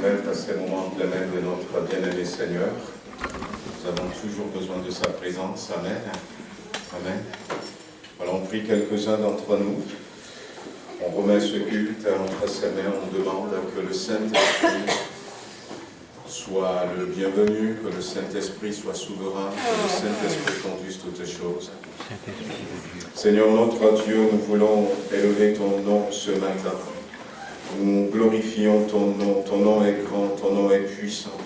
être à ces moments de l'appel de notre bien-aimé Seigneur. Nous avons toujours besoin de sa présence. Amen. Amen. Alors on prie quelques-uns d'entre nous. On remet ce culte entre ses mains. On demande que le Saint-Esprit soit le bienvenu, que le Saint-Esprit soit souverain, que le Saint-Esprit conduise toutes choses. Seigneur notre Dieu, nous voulons élever ton nom ce matin. Nous glorifions ton nom est grand, ton nom est puissant.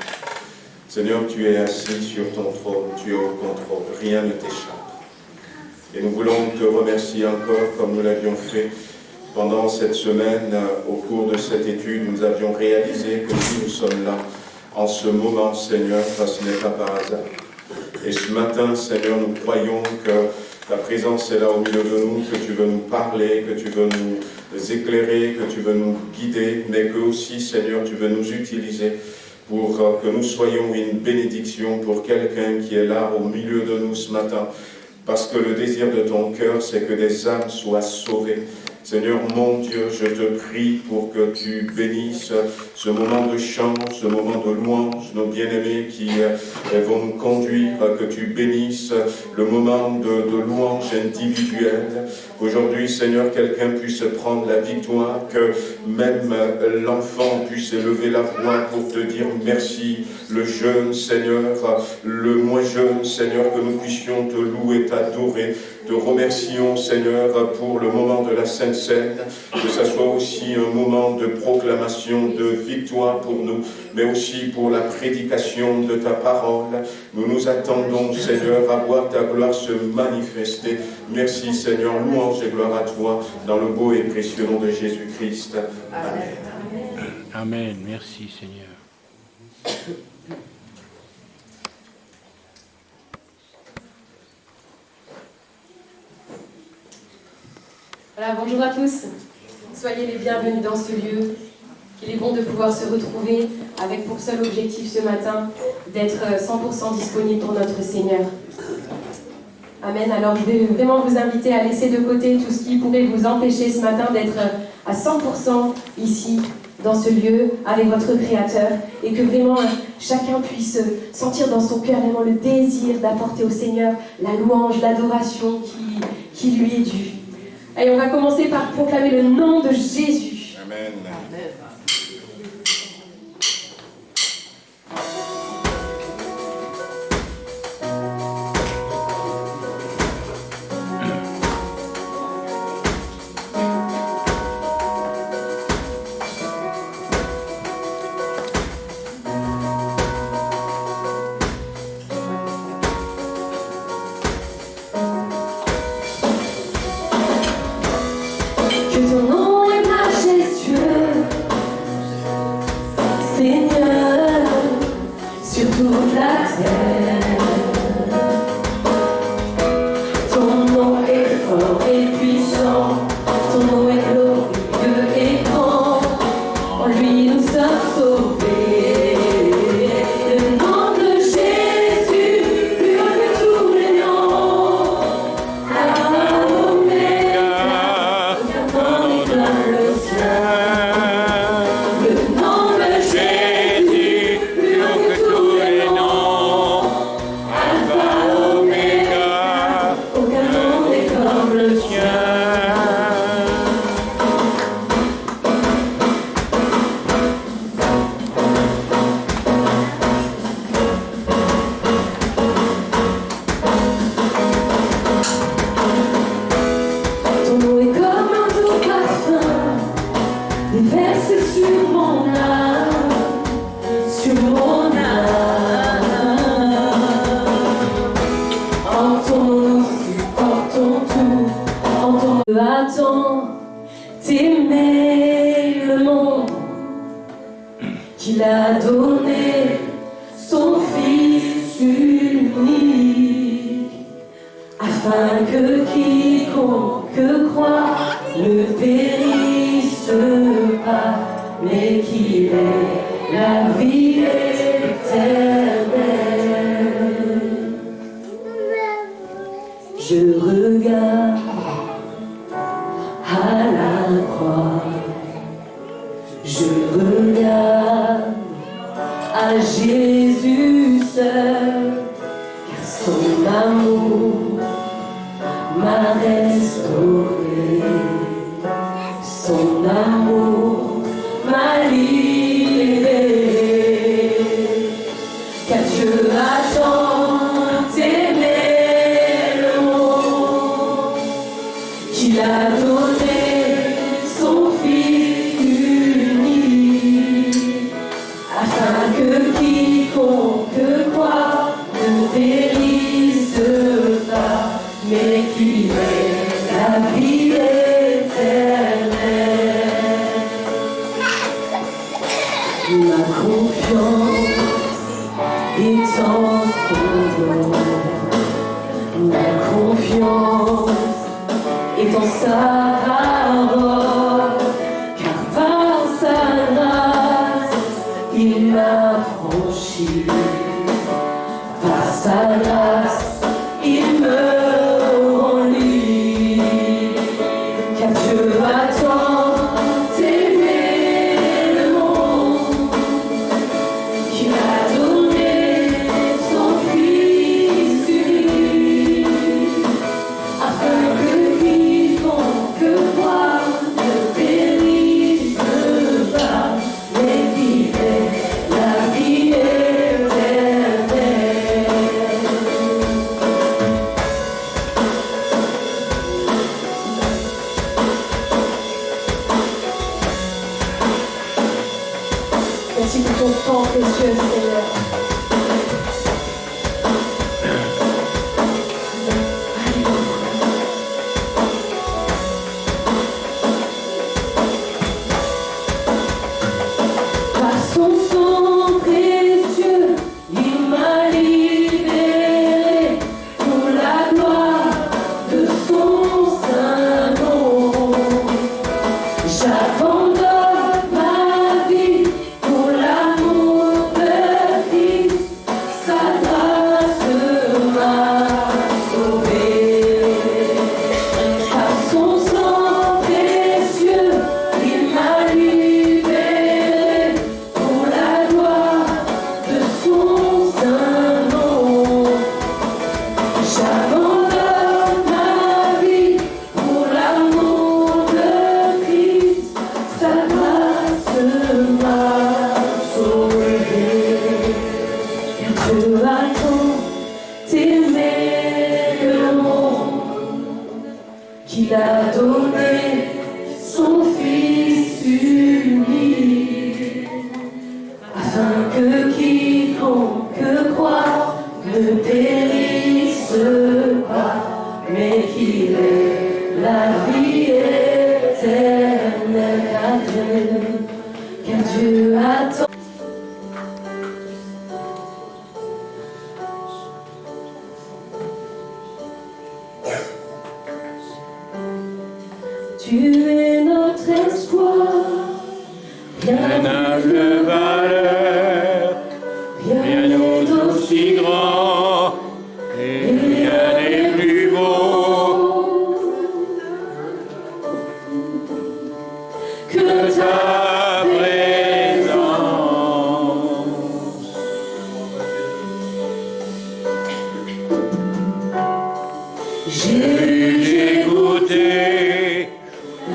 Seigneur, tu es assis sur ton trône, tu es au contrôle, rien ne t'échappe. Et nous voulons te remercier encore comme nous l'avions fait pendant cette semaine. Au cours de cette étude, nous avions réalisé que si nous sommes là, en ce moment, Seigneur, ce n'est pas par hasard. Et ce matin, Seigneur, nous croyons que ta présence est là au milieu de nous, que tu veux nous parler, que tu veux nous éclairer, que tu veux nous guider, mais que aussi, Seigneur, tu veux nous utiliser pour que nous soyons une bénédiction pour quelqu'un qui est là au milieu de nous ce matin. Parce que le désir de ton cœur, c'est que des âmes soient sauvées. Seigneur mon Dieu, je te prie pour que tu bénisses ce moment de chant, ce moment de louange, nos bien-aimés qui vont nous conduire, que tu bénisses le moment de louange individuelle. Aujourd'hui, Seigneur, quelqu'un puisse prendre la victoire, que même l'enfant puisse élever la voix pour te dire merci. Le jeune, Seigneur, le moins jeune, Seigneur, que nous puissions te louer, t'adorer. Te remercions, Seigneur, pour le moment de la Sainte Seine, que ce soit aussi un moment de proclamation, de victoire pour nous, mais aussi pour la prédication de ta parole. Nous nous attendons, Seigneur, à voir ta gloire se manifester. Merci, Seigneur, louange et gloire à toi, dans le beau et précieux nom de Jésus-Christ. Amen. Amen. Merci, Seigneur. Voilà, bonjour à tous, soyez les bienvenus dans ce lieu. Il est bon de pouvoir se retrouver avec pour seul objectif ce matin d'être 100% disponible pour notre Seigneur. Amen. Alors je vais vraiment vous inviter à laisser de côté tout ce qui pourrait vous empêcher ce matin d'être à 100% ici, dans ce lieu, avec votre Créateur, et que vraiment chacun puisse sentir dans son cœur vraiment le désir d'apporter au Seigneur la louange, l'adoration qui lui est due. Et on va commencer par proclamer le nom de Jésus. Amen. Amen. Je regarde Merci pour ton sang précieux, Seigneur. Par son sang précieux, il m'a libéré pour la gloire de son saint nom. J'abandonne ma vie pour l'amour de Christ, sa grâce m'a sauvé. Par son sang précieux, il m'a libéré pour la gloire de son saint nom. J'abandonne ma vie pour l'amour de Christ, sa grâce m'a sauvé. Car Dieu a tant aimé le monde qu'il a donné son Fils unique, afin que quiconque croit ne périsse pas, mais qu'il ait la vie éternelle. Car Dieu a tant Tu es notre espoir, Rien n'a de valeur, rien n'est aussi grand, et rien n'est plus beau que ta présence. J'ai goûté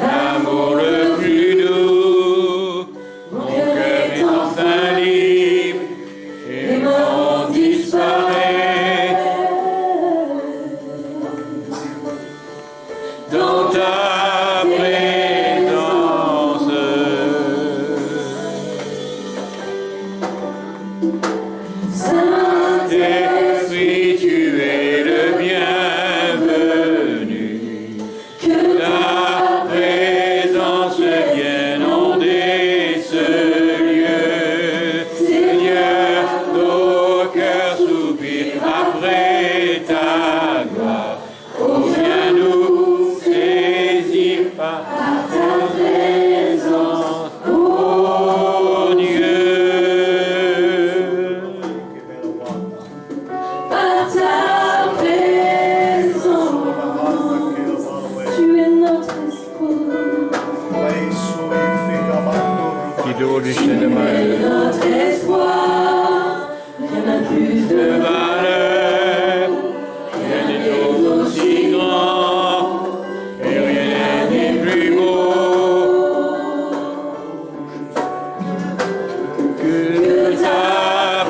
l'amour le plus doux, mon cœur est enfin libre, et mon disparaît dans ta présence. Saint-Esprit, tu es le bienvenu. que Ta présence vienne inonder ce lieu. Seigneur, nos cœurs soupirent après ta gloire. Oh, viens nous saisir par ta présence, oh Dieu. par ta présence, tu es notre espoir. Qui dort du ciel de Tu es mal notre espoir, rien n'a plus de de valeur, rien n'est aussi grand, et rien n'est plus beau que ta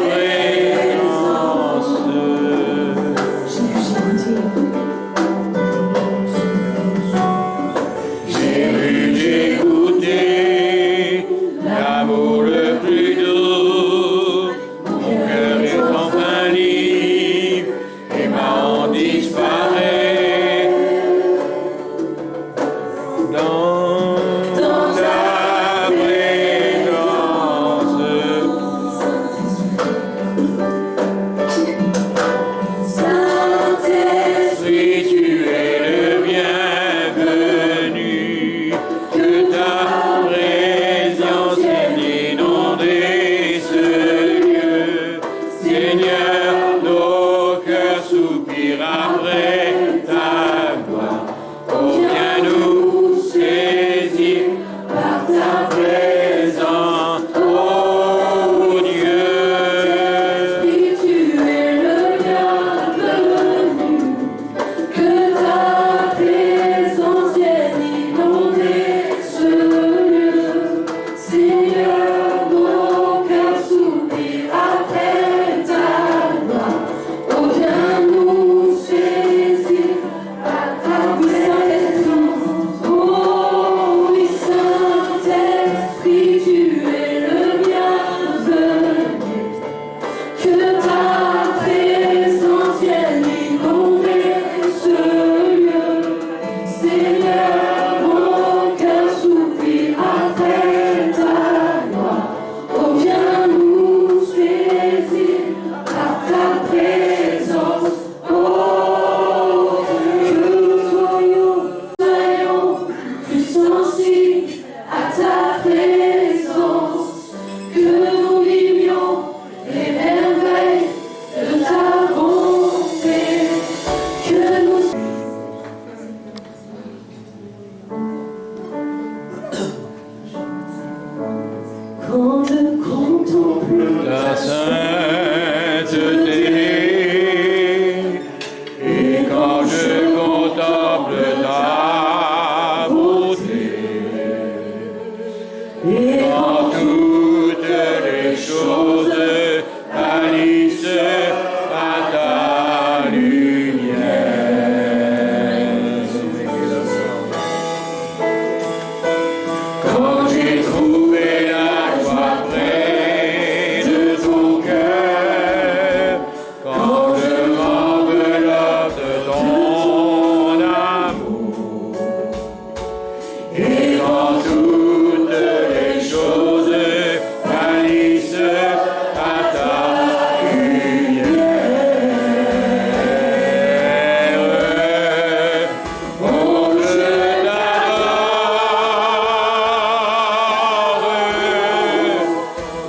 présence. J'ai goûté l'amour le plus doux, mon cœur est enfin libre. Quand j'ai trouvé la joie près de ton cœur, quand je m'enveloppe de ton amour, et quand toutes les choses pâlissent à ta lumière, oh je t'adore,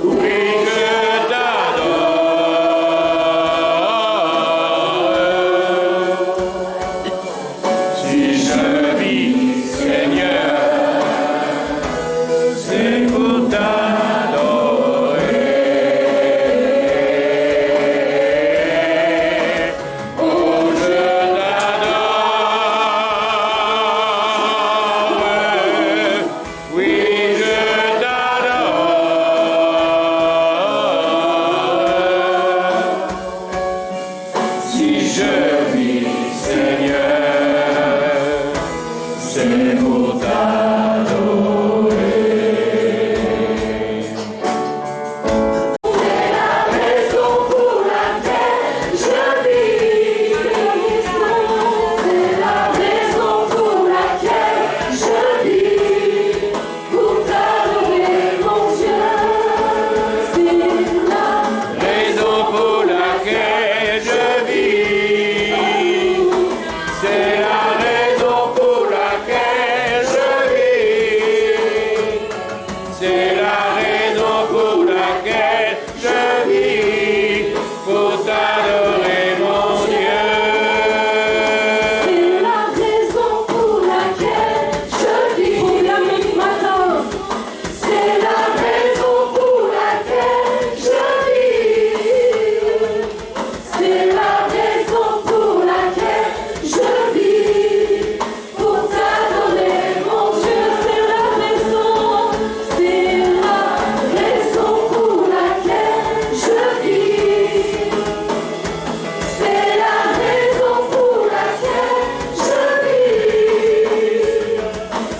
oui je t'adore. Si je vis, Seigneur, c'est pour t'adorer. Oh, je t'adore. Oui, je t'adore. Si je vis, Seigneur, c'est pour t'adorer. Raison pour laquelle je vis, c'est la raison pour laquelle je vis, c'est la raison pour laquelle je vis, pour t'adorer mon Dieu. C'est la raison pour laquelle je vis. Proclamez ce matin. C'est la raison pour laquelle je vis. C'est la raison pour laquelle je vis. Pour t'adorer mon Dieu. C'est la raison. C'est la raison pour laquelle je vis. C'est la raison pour laquelle je vis.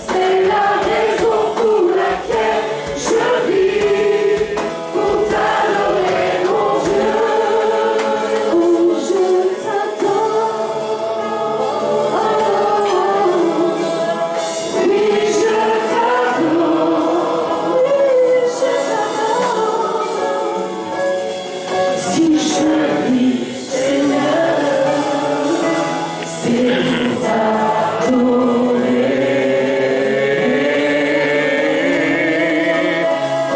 C'est la raison pour laquelle je vis. Pour t'adorer mon Dieu. Oh, je t'adore. Oui, je t'adore. Oui, je t'adore. Si je vis, Seigneur, c'est pour t'adorer.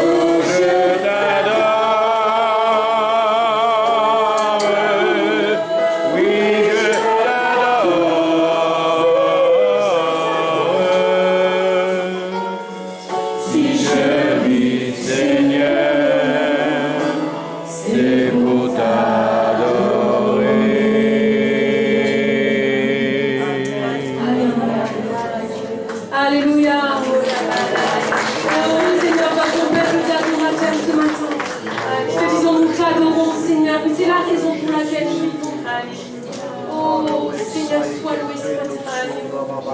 Oh, je t'adore. Oui, je t'adore. Si je vis, Seigneur, c'est pour Alléluia. Oh Seigneur, va ton peuple t'adorateur ce matin. Je te disons, nous t'adorons Seigneur, mais c'est la raison pour laquelle nous vivons. Oh Seigneur, sois loué ce matin. Oh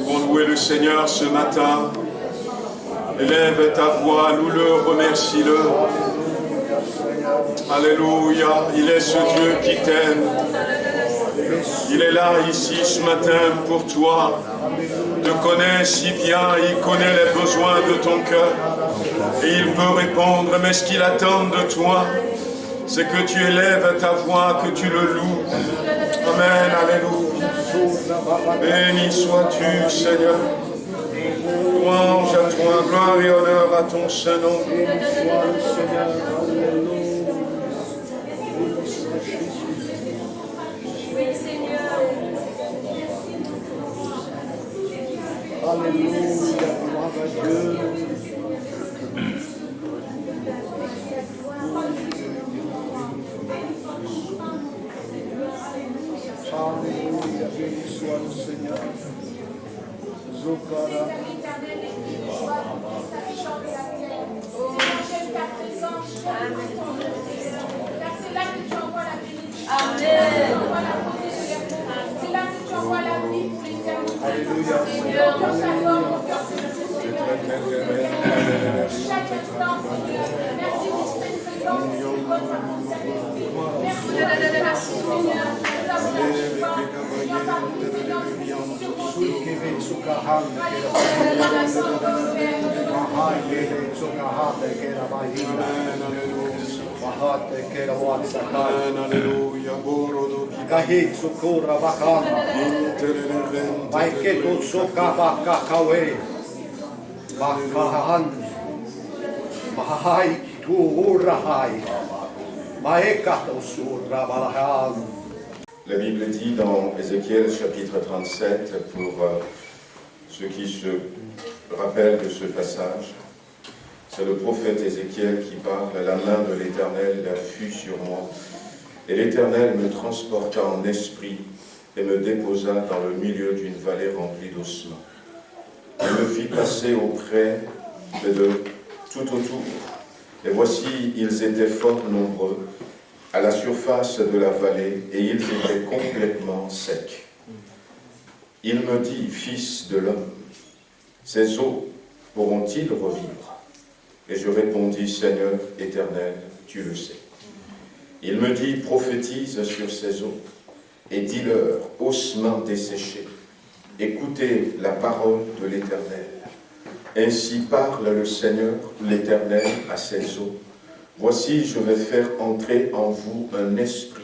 Pour louer le Seigneur ce matin, élève ta voix, loue-le, remercie-le. Alléluia, il est ce Dieu qui t'aime. Il est là, ici, ce matin, pour toi. Il te connaît si bien, il connaît les besoins de ton cœur. Et il peut répondre, mais ce qu'il attend de toi, c'est que tu élèves ta voix, que tu le loues. Amen, alléluia. Béni sois-tu, Seigneur. Louange à toi, gloire et honneur à ton Saint-Nom. Oui, Seigneur. Alléluia, gloire à Dieu. Alléluia, béni soit le Seigneur. Zokara. C'est là que tu envoies la bénédiction. Amen. C'est là que tu envoies la vie pour l'éternité. Alléluia. Seigneur, dans sa mort, mon cœur, chaque instant, Seigneur. Merci pour cette présence. Merci, Seigneur. Nous avons la joie. Il n'y a pas de silence sur mon Kahitsu kura bakama. Vaiketu suka bakakawe. Bakahan. Mahai tuurahai. Maekato surra valahan. La Bible dit dans Ézéchiel chapitre 37, pour ceux qui se rappellent de ce passage, c'est le prophète Ézéchiel qui parle. La main de l'Éternel fut sur moi, et l'Éternel me transporta en esprit et me déposa dans le milieu d'une vallée remplie d'ossements. Il me fit passer auprès de tout autour, et voici, ils étaient fort nombreux à la surface de la vallée, et ils étaient complètement secs. Il me dit, fils de l'homme, ces eaux pourront-ils revivre? Et je répondis, Seigneur éternel, tu le sais. Il me dit, prophétise sur ces eaux, et dis-leur, ossements desséchés, écoutez la parole de l'Éternel. Ainsi parle le Seigneur, l'Éternel, à ces eaux. Voici, je vais faire entrer en vous un esprit,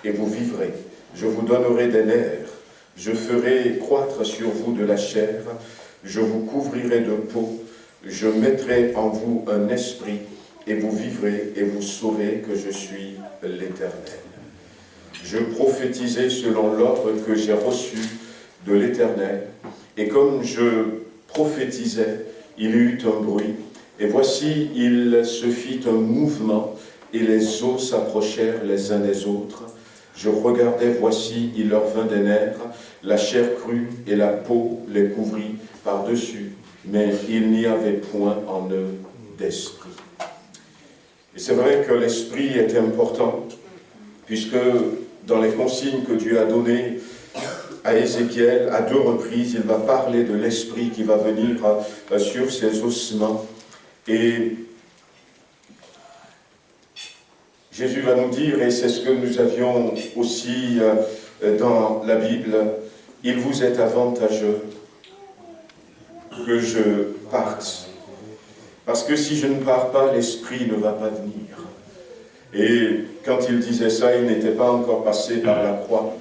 et vous vivrez. Je vous donnerai des nerfs, je ferai croître sur vous de la chair, je vous couvrirai de peau, je mettrai en vous un esprit, et vous vivrez, et vous saurez que je suis l'Éternel. Je prophétisai selon l'ordre que j'ai reçu de l'Éternel, et comme je prophétisais, il y eut un bruit, et voici, il se fit un mouvement, et les eaux s'approchèrent les uns des autres. Je regardais, voici, il leur vint des nerfs, la chair crue et la peau les couvrit par-dessus, mais il n'y avait point en eux d'esprit. Et c'est vrai que l'esprit est important, puisque dans les consignes que Dieu a données à Ézéchiel, à 2 reprises, il va parler de l'esprit qui va venir sur ses ossements. Et Jésus va nous dire, et c'est ce que nous avions aussi dans la Bible, « Il vous est avantageux que je parte. Parce que si je ne pars pas, l'Esprit ne va pas venir. » Et quand il disait ça, il n'était pas encore passé par la croix.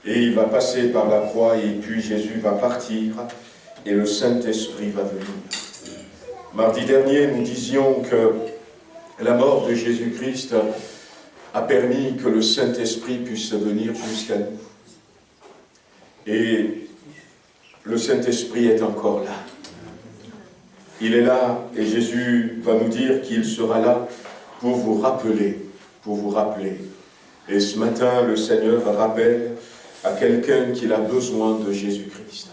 Et il va passer par la croix, et puis Jésus va partir, et le Saint-Esprit va venir. Mardi dernier, nous disions que la mort de Jésus-Christ a permis que le Saint-Esprit puisse venir jusqu'à nous. Et le Saint-Esprit est encore là. Il est là, et Jésus va nous dire qu'il sera là pour vous rappeler, pour vous rappeler. Et ce matin, le Seigneur rappelle à quelqu'un qu'il a besoin de Jésus-Christ.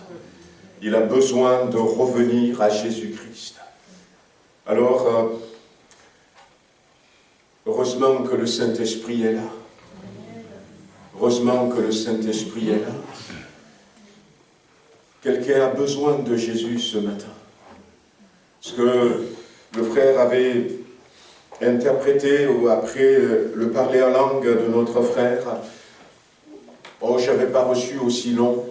Il a besoin de revenir à Jésus-Christ. Alors, heureusement que le Saint-Esprit est là. Heureusement que le Saint-Esprit est là. Quelqu'un a besoin de Jésus ce matin. Ce que le frère avait interprété ou après le parler en langue de notre frère, oh, je n'avais pas reçu aussi long,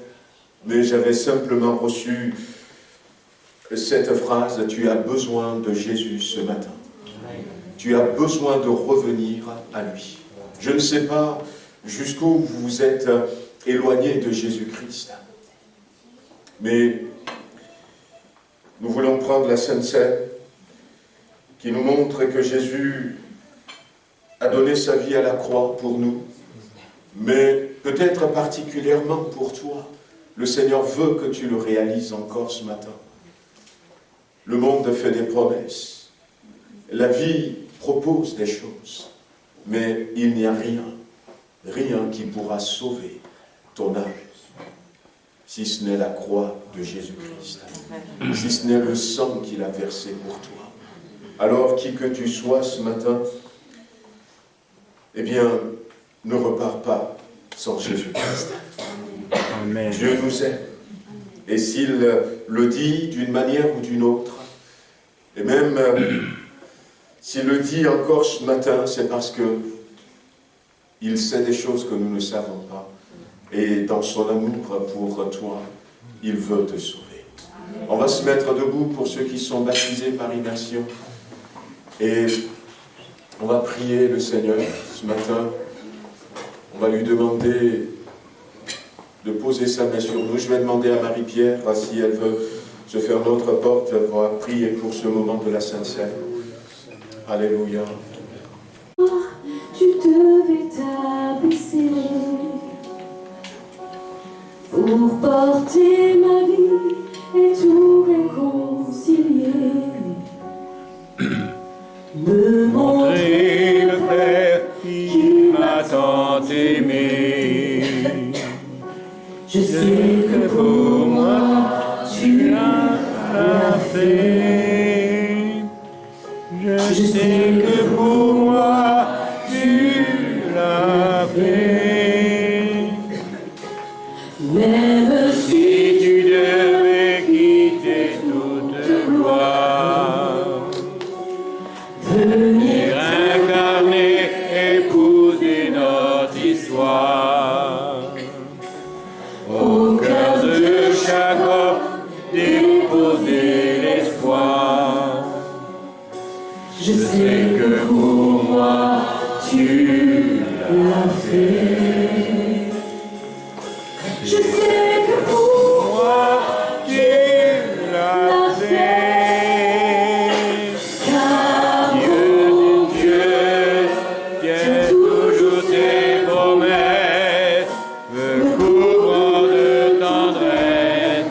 mais j'avais simplement reçu cette phrase, tu as besoin de Jésus ce matin. Tu as besoin de revenir à lui. Je ne sais pas jusqu'où vous vous êtes éloigné de Jésus-Christ, mais nous voulons prendre la Sainte Seine qui nous montre que Jésus a donné sa vie à la croix pour nous, mais peut-être particulièrement pour toi, Le Seigneur veut que tu le réalises encore ce matin. Le monde fait des promesses. La vie propose des choses. Mais il n'y a rien qui pourra sauver ton âme, si ce n'est la croix de Jésus-Christ, si ce n'est le sang qu'il a versé pour toi. Alors, qui que tu sois ce matin, eh bien, ne repars pas sans Jésus-Christ. Amen. Dieu nous aime. Et s'il le dit d'une manière ou d'une autre, et même s'il le dit encore ce matin, c'est parce que il sait des choses que nous ne savons pas. Et dans son amour pour toi, il veut te sauver. On va se mettre debout pour ceux qui sont baptisés par immersion. Et on va prier le Seigneur ce matin. On va lui demander de poser sa main sur nous. Je vais demander à Marie-Pierre si elle veut se faire notre porte. On va prier pour ce moment de la Sainte Seine. Alléluia. Tu devais t'abaisser pour porter ma vie et tout réconcilier. Me Montrer le Père qui m'a tant aimé. Je Je sais sais que pour moi, tu l'as fait. Je sais que pour moi, tu l'as fait. même si Si tu devais quitter toute gloire, venir incarner, épouser notre histoire, au cœur de chaque homme, déposer l'espoir. je Je sais sais que pour moi, tu l'as fait. Je sais que pour moi, tu l'as fait. car Dieu tient toujours ses promesses, me couvrant de tendresse.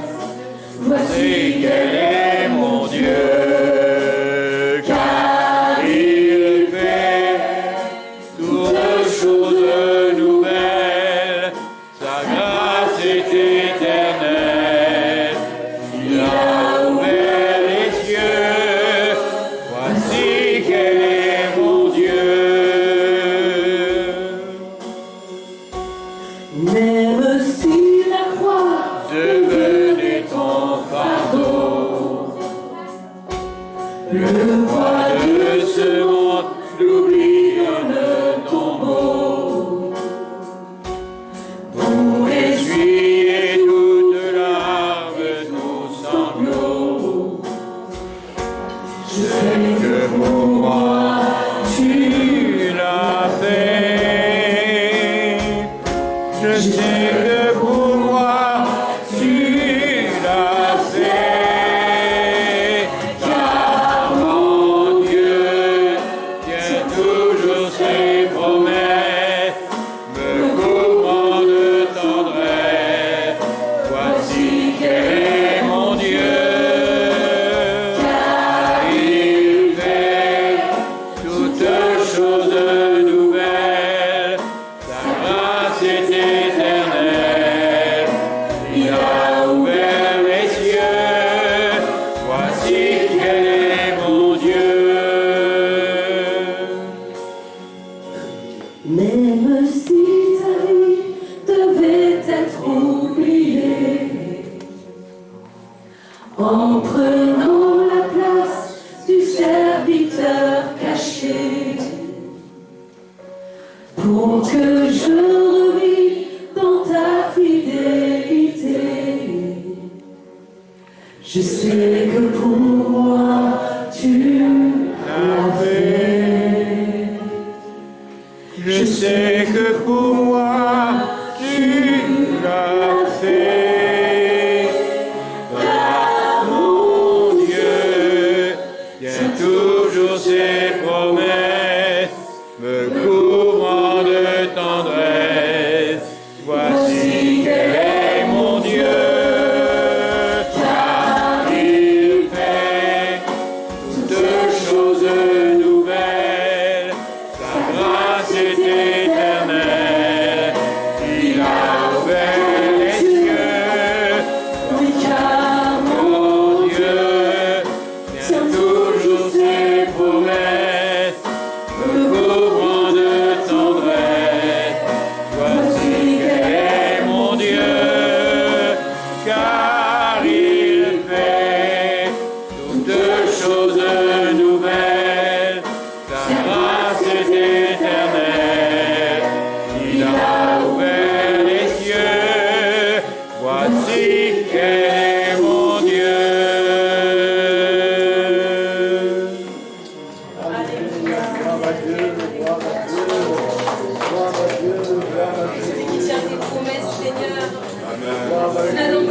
voici Et quel est mon Dieu, car il fait toutes choses nouvelles. Sa grâce est éternelle. Il a ouvert les cieux. Voici quel est mon Dieu. même si la croix Devenez ton fardeau. Le poids de ce monde, l'oubli dans le tombeau. Pour essuyer toute larme, tout sanglot. Je sais que pour moi, tu l'as fait. Je sais que pour moi, tu l'as fait. Car mon Dieu tient toujours ses promesses, me couvrant de tendresse. Voici quel est mon Dieu, car il fait toutes choses nouvelles. Sa grâce est éternelle.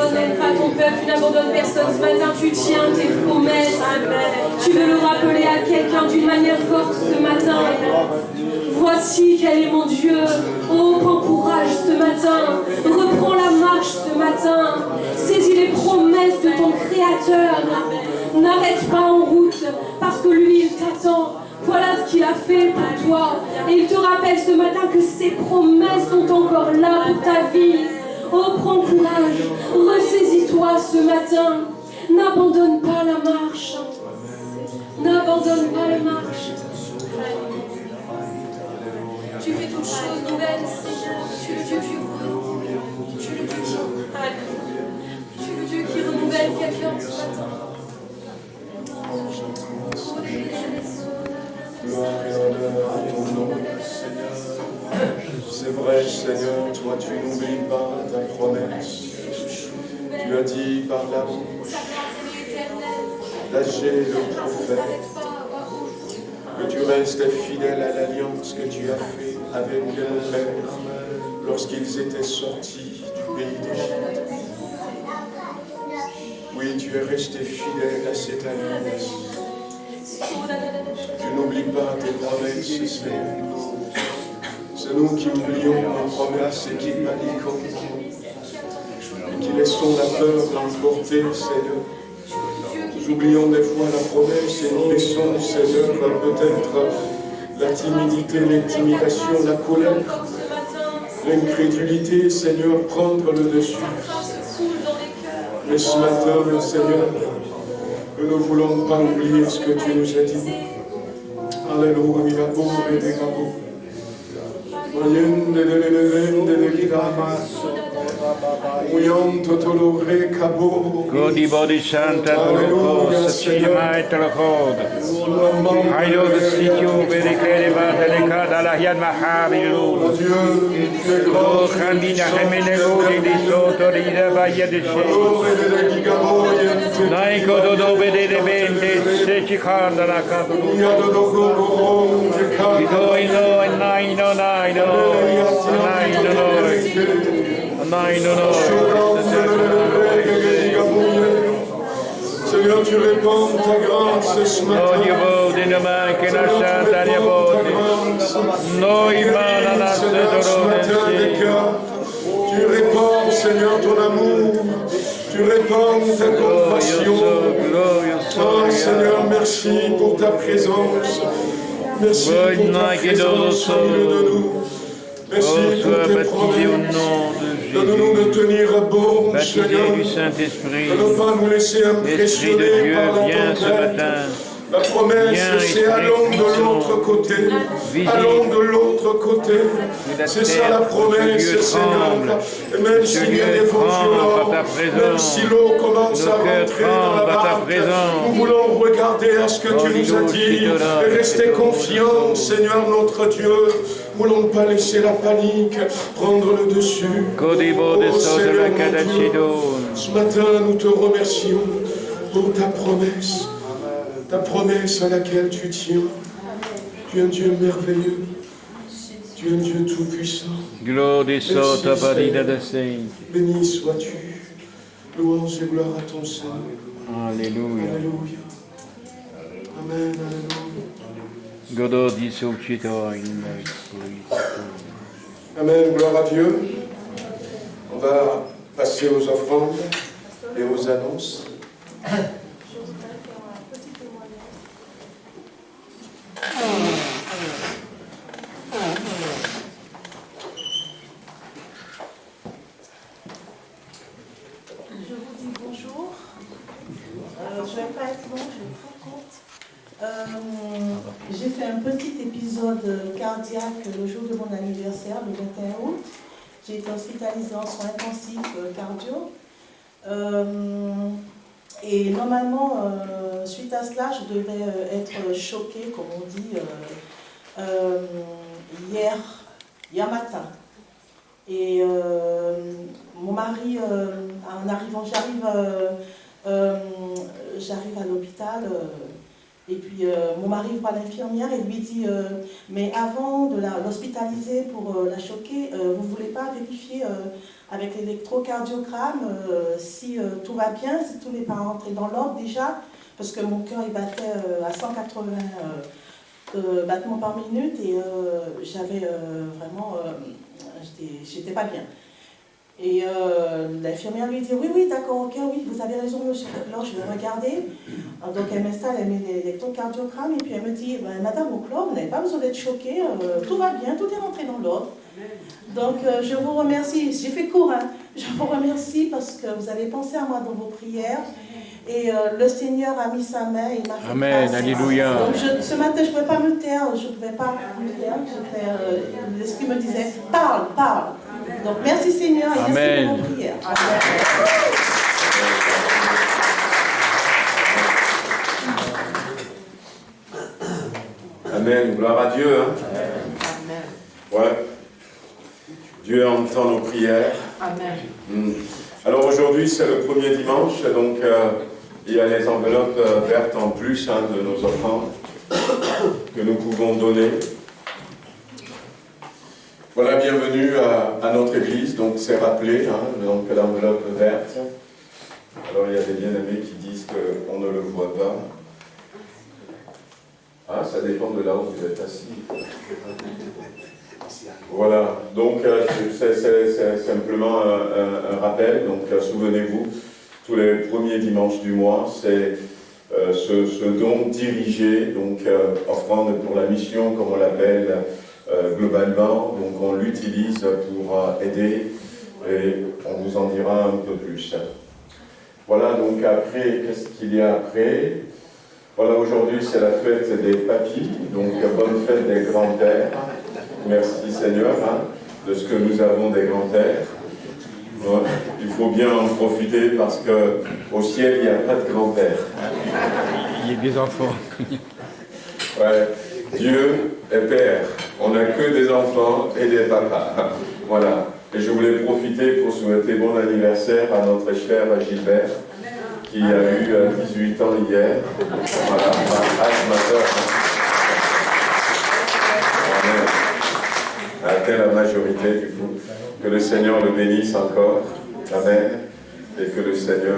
n'abandonnes pas ton peuple, tu n'abandonnes personne. Ce matin, tu tiens tes promesses. Tu veux le rappeler à quelqu'un d'une manière forte ce matin. Voici quel est mon Dieu. Oh, prends courage ce matin. Reprends la marche ce matin. Saisis les promesses de ton Créateur. N'arrête pas en route, parce que lui, il t'attend. Voilà ce qu'il a fait pour toi. Et il te rappelle ce matin que ses promesses sont encore là pour ta vie. Oh, prends courage. Ressaisis-toi ce matin. N'abandonne pas la marche. N'abandonne pas la marche. Tu fais toutes choses nouvelles, Seigneur. Tu es le Dieu qui renouvelle. Tu es le Dieu qui... Tu es le Dieu qui renouvelle quelqu'un ce matin. Gloire et honneur à ton nom, Seigneur. C'est vrai, Seigneur, toi tu n'oublies pas ta promesse. Tu as dit par l'amour d'Agé le prophète que tu restes fidèle à l'alliance que tu as faite avec mon Père lorsqu'ils étaient sortis du pays d'Égypte. Oui, tu es resté fidèle à cette alliance. Tu n'oublies pas tes promesses, Seigneur. C'est nous qui oublions nos promesses et qui paniquons. Et qui laissons la peur l'emporter, Seigneur. Nous oublions des fois la promesse et nous laissons, Seigneur, peut-être la timidité, l'intimidation, la colère, l'incrédulité, Seigneur, prendre le dessus. Mais ce matin, Seigneur, nous ne voulons pas oublier ce que tu nous as dit. Alléluia, beau et dégabo. Godi Bodi Santa Dolokos, Chimai Telokod. Hailo de Sitio, Berikere Badeleka, Dalahian Mahabiru. O Khandina Hemenego, di Soto, di Vaya de She. Naiko Dodo Bede de Bente, Sechikanda la Kabu. Ito ino, and nine no nine no. Seigneur, tu répands ta grâce ce matin. Tu répands, Seigneur, ton amour. Tu répands ta compassion. Oh, Seigneur, merci pour ta présence. Merci pour ta présence au milieu de nous. Merci pour tes promesses. Donne-nous de tenir bon, Seigneur. De ne pas nous laisser impressionner par la tempête. La promesse, c'est allons de l'autre côté. Allons de l'autre côté. C'est ça la promesse, Seigneur. Et même s'il y a des vents violents, même si l'eau commence à rentrer dans la barque, nous voulons regarder à ce que tu nous as dit et rester confiants, Seigneur notre Dieu. Nous ne voulons pas laisser la panique prendre le dessus. Oh, Seigneur mon Dieu, ce matin, nous te remercions pour ta promesse. Ta promesse à laquelle tu tiens. Tu es un Dieu merveilleux. Tu es un Dieu tout-puissant. Béni sois-tu. Louange et gloire à ton Seigneur. Alléluia. Alléluia. Amen. Alléluia. Amen. Gloire à Dieu. On va passer aux offrandes et aux annonces. Je vous dis bonjour. Je ne vais pas être long, je vais être très courte. J'ai fait un petit épisode cardiaque le jour de mon anniversaire, le 21 août. J'ai été hospitalisée en soins intensifs cardio. Et normalement, suite à cela, je devais être choquée, comme on dit, hier matin. Et mon mari, en arrivant, j'arrive à l'hôpital, Et puis mon mari voit l'infirmière et lui dit mais avant de l'hospitaliser pour la choquer, vous ne voulez pas vérifier avec l'électrocardiogramme si tout va bien, si tout n'est pas rentré dans l'ordre déjà, parce que mon cœur il battait à 180 battements par minute et j'avais vraiment, j'étais pas bien. Et l'infirmière lui dit oui d'accord, ok, oui vous avez raison monsieur. Alors je vais regarder, donc elle m'installe, elle met l'électrocardiogramme et puis elle me dit madame Auclair, vous n'avez pas besoin d'être choquée, tout va bien, tout est rentré dans l'ordre. Donc je vous remercie, j'ai fait court, hein. Je vous remercie parce que vous avez pensé à moi dans vos prières et le Seigneur a mis sa main et m'a fait Amen, grâce. alléluia. Donc ce matin je ne pouvais pas me taire, l'esprit me disait parle. Donc merci Seigneur et merci pour vos prières. Amen, gloire à Dieu. Hein? Ouais. Dieu entend nos prières. Amen. Alors aujourd'hui, c'est le premier dimanche, donc il y a les enveloppes vertes en plus de nos offrandes que nous pouvons donner. Voilà, bienvenue à notre église, donc c'est rappelé, donc l'enveloppe verte. Alors il y a des bien-aimés qui disent qu'on ne le voit pas. Ah, ça dépend de là où vous êtes assis. Voilà, donc c'est simplement un rappel, donc souvenez-vous, tous les premiers dimanches du mois, c'est ce don dirigé, donc offrande pour la mission, comme on l'appelle globalement, donc on l'utilise pour aider, et on vous en dira un peu plus. Voilà, donc après, qu'est-ce qu'il y a après? Voilà, aujourd'hui c'est la fête des papis, donc bonne fête des grands-pères. Merci Seigneur de ce que nous avons des grands-pères. Ouais, il faut bien en profiter parce qu'au ciel, il n'y a pas de grand-père. Il y a des enfants. Ouais. Dieu est Père. On n'a que des enfants et des papas. Voilà. Et je voulais profiter pour souhaiter bon anniversaire à notre cher Gilbert, qui a eu 18 ans hier. Voilà, ma soeur. Atteint la majorité du coup. Que le Seigneur le bénisse encore. Amen. Et que le Seigneur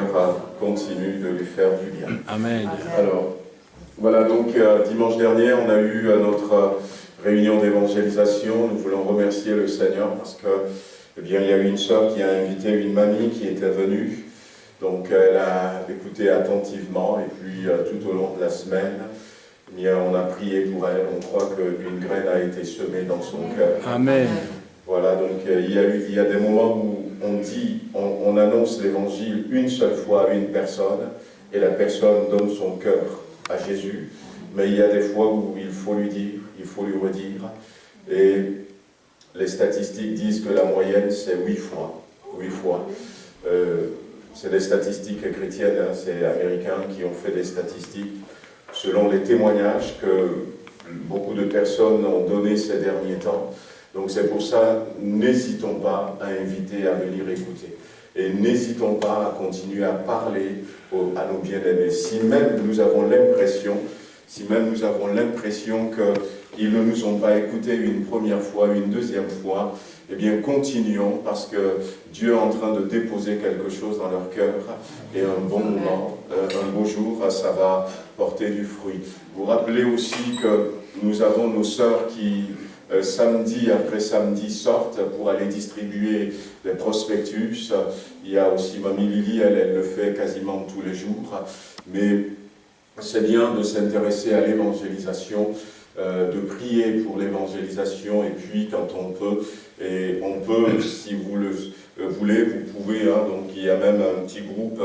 continue de lui faire du bien. Amen. Alors, voilà, donc dimanche dernier, on a eu notre réunion d'évangélisation. Nous voulons remercier le Seigneur parce que, eh bien, il y a eu une sœur qui a invité une mamie qui était venue. Donc, elle a écouté attentivement et puis tout au long de la semaine, eh bien, on a prié pour elle. On croit qu'une graine a été semée dans son cœur. Amen. Voilà, donc il y a des moments où on annonce l'évangile une seule fois à une personne et la personne donne son cœur à Jésus. Mais il y a des fois où il faut lui dire, il faut lui redire. Et les statistiques disent que la moyenne c'est 8 fois. 8 fois. C'est des statistiques chrétiennes, c'est les Américains qui ont fait des statistiques selon les témoignages que beaucoup de personnes ont donnés ces derniers temps. Donc c'est pour ça, n'hésitons pas à inviter à venir écouter. Et n'hésitons pas à continuer à parler à nos bien-aimés. Si même nous avons l'impression qu'ils ne nous ont pas écoutés une première fois, une deuxième fois, eh bien continuons parce que Dieu est en train de déposer quelque chose dans leur cœur et un bon moment, un beau jour, ça va porter du fruit. Vous rappelez aussi que nous avons nos sœurs qui samedi après samedi sortent pour aller distribuer des prospectus. Il y a aussi Mamie Lily, elle le fait quasiment tous les jours. Mais c'est bien de s'intéresser à l'évangélisation, de prier pour l'évangélisation, et puis quand on peut, si vous le voulez, vous pouvez, donc il y a même un petit groupe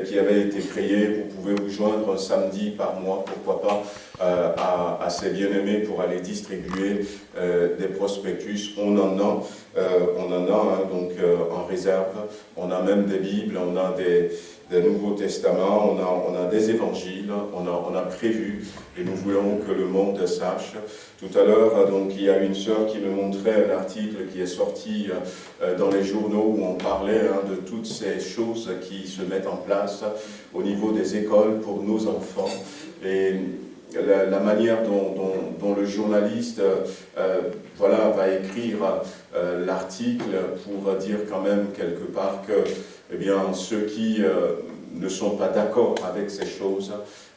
qui avait été créé, vous pouvez vous joindre un samedi par mois, pourquoi pas, à ces bien-aimés pour aller distribuer des prospectus. On en a donc en réserve, on a même des Bibles, on a des Nouveaux Testaments, on a des évangiles, on a prévu, et nous voulons que le monde sache. Tout à l'heure, donc, il y a une sœur qui me montrait un article qui est sorti dans les journaux où on parlait de toutes ces choses qui se mettent en place au niveau des écoles pour nos enfants. Et la manière dont le journaliste voilà, va écrire l'article pour dire quand même quelque part que eh bien, ceux qui ne sont pas d'accord avec ces choses,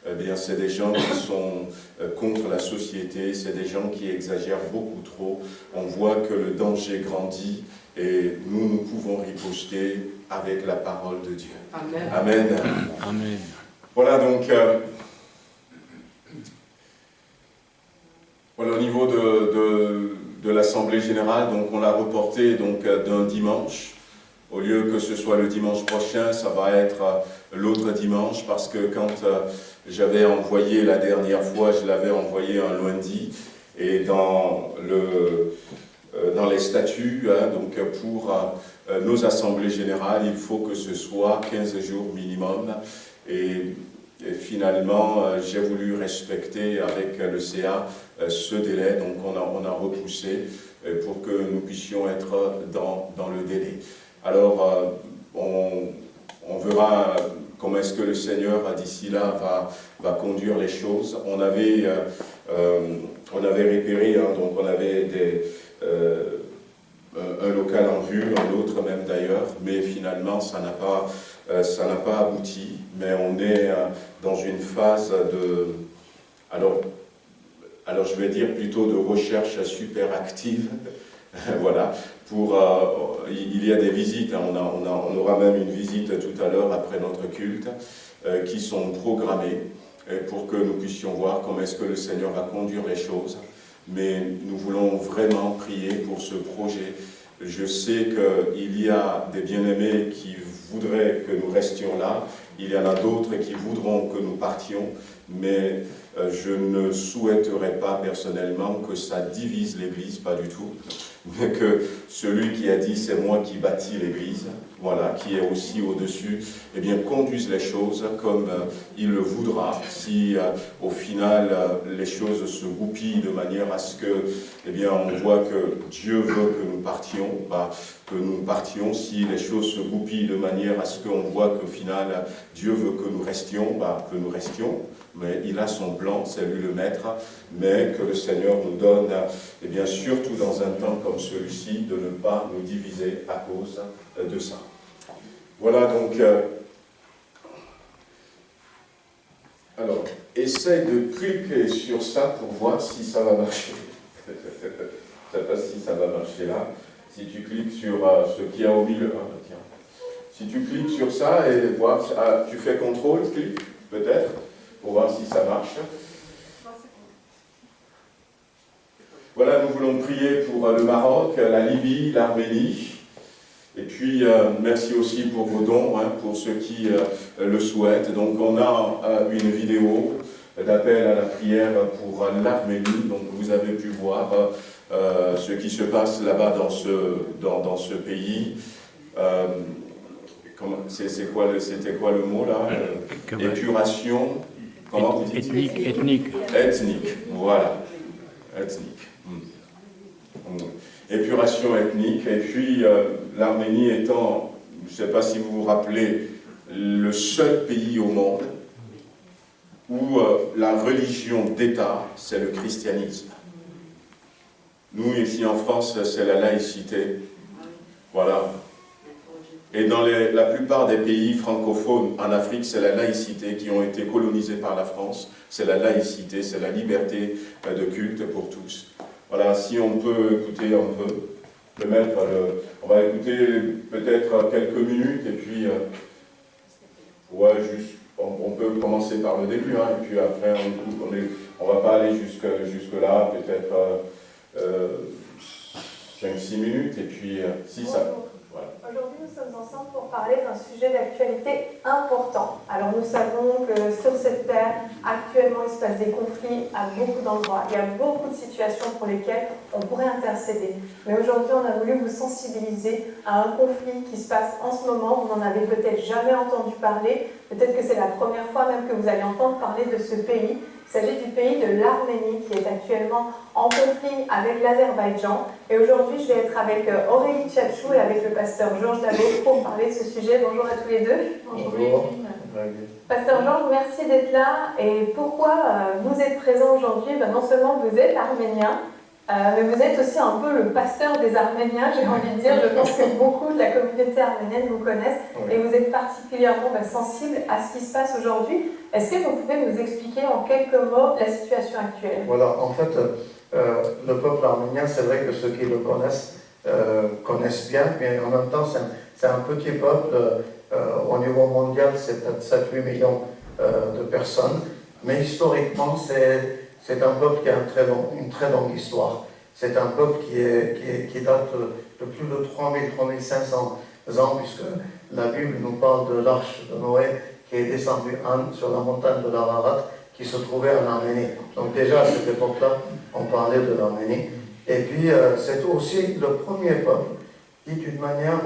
eh bien, c'est des gens qui sont contre la société, c'est des gens qui exagèrent beaucoup trop. On voit que le danger grandit et nous pouvons riposter avec la parole de Dieu. Amen. Amen. Amen. Voilà donc, voilà, au niveau de l'Assemblée Générale, donc on l'a reporté donc, d'un dimanche. Au lieu que ce soit le dimanche prochain, ça va être l'autre dimanche, parce que quand j'avais envoyé la dernière fois, je l'avais envoyé un lundi, et dans les statuts, donc pour nos assemblées générales, il faut que ce soit 15 jours minimum, et finalement, j'ai voulu respecter avec le CA ce délai, donc on a repoussé pour que nous puissions être dans le délai. Alors, on verra comment est-ce que le Seigneur, d'ici là, va conduire les choses. On avait repéré, hein, donc on avait un local en vue, un autre même d'ailleurs, mais finalement, ça n'a pas abouti. Mais on est dans une phase de... Alors je vais dire plutôt de recherche super active. Voilà, il y a des visites, hein, on aura même une visite tout à l'heure après notre culte, qui sont programmées pour que nous puissions voir comment est-ce que le Seigneur va conduire les choses. Mais nous voulons vraiment prier pour ce projet. Je sais qu'il y a des bien-aimés qui voudraient que nous restions là, il y en a d'autres qui voudront que nous partions, mais je ne souhaiterais pas personnellement que ça divise l'Église, pas du tout, mais que celui qui a dit « c'est moi qui bâtis l'Église », voilà, qui est aussi au-dessus, eh bien, conduise les choses comme il le voudra. Si au final les choses se goupillent de manière à ce que, eh bien, on voit que Dieu veut que nous partions, que nous partions. Si les choses se goupillent de manière à ce qu'on voit qu'au final Dieu veut que nous restions, que nous restions. Mais il a son plan, c'est lui le maître, mais que le Seigneur nous donne, et bien surtout dans un temps comme celui-ci, de ne pas nous diviser à cause de ça. Voilà donc, alors, essaye de cliquer sur ça pour voir si ça va marcher. Je ne sais pas si ça va marcher là. Si tu cliques sur ce qui est au milieu, tiens. Si tu cliques sur ça et voir, tu fais contrôle, clic, peut-être, pour voir si ça marche. Voilà, nous voulons prier pour le Maroc, la Libye, l'Arménie. Et puis, merci aussi pour vos dons, hein, pour ceux qui le souhaitent. Donc, on a une vidéo d'appel à la prière pour l'Arménie. Donc, vous avez pu voir ce qui se passe là-bas dans ce pays. C'était quoi le mot là? Épuration. Comment vous dites? Ethnique. Ethnique, voilà. Ethnique. Épuration ethnique. Et puis l'Arménie étant, je ne sais pas si vous vous rappelez, le seul pays au monde où la religion d'État, c'est le christianisme. Nous, ici en France, c'est la laïcité. Voilà. Et dans la plupart des pays francophones en Afrique, c'est la laïcité qui ont été colonisés par la France. C'est la laïcité, c'est la liberté de culte pour tous. Voilà, si on peut écouter un peu, on va écouter peut-être quelques minutes et puis, on peut commencer par le début, hein, et puis après on va pas aller jusque là, peut-être 5-6 minutes, et puis si ça... Voilà. Aujourd'hui, nous sommes ensemble pour parler d'un sujet d'actualité important. Alors, nous savons que sur cette terre, actuellement, il se passe des conflits à beaucoup d'endroits. Il y a beaucoup de situations pour lesquelles on pourrait intercéder. Mais aujourd'hui, on a voulu vous sensibiliser à un conflit qui se passe en ce moment. Vous n'en avez peut-être jamais entendu parler. Peut-être que c'est la première fois même que vous allez entendre parler de ce pays. Il s'agit du pays de l'Arménie qui est actuellement en conflit avec l'Azerbaïdjan. Et aujourd'hui, je vais être avec Aurélie Tchatchou et avec le pasteur Georges Dabot pour parler de ce sujet. Bonjour à tous les deux. Bonjour. Pasteur Georges, merci d'être là. Et pourquoi vous êtes présent aujourd'hui? Non seulement vous êtes arménien, mais vous êtes aussi un peu le pasteur des Arméniens, j'ai envie de dire. Je pense que beaucoup de la communauté arménienne vous connaissent et vous êtes particulièrement sensible à ce qui se passe aujourd'hui. Est-ce que vous pouvez nous expliquer en quelques mots la situation actuelle? Voilà, en fait, le peuple arménien, c'est vrai que ceux qui le connaissent bien, mais en même temps, c'est un petit peuple. Au niveau mondial, c'est peut-être 7-8 millions de personnes, mais historiquement, c'est un peuple qui a une très longue histoire. C'est un peuple qui date de plus de 3000-3500 ans, puisque la Bible nous parle de l'arche de Noé qui est descendue sur la montagne de l'Ararat, qui se trouvait en Arménie. Donc déjà à cette époque-là, on parlait de l'Arménie. Et puis c'est aussi le premier peuple qui, d'une manière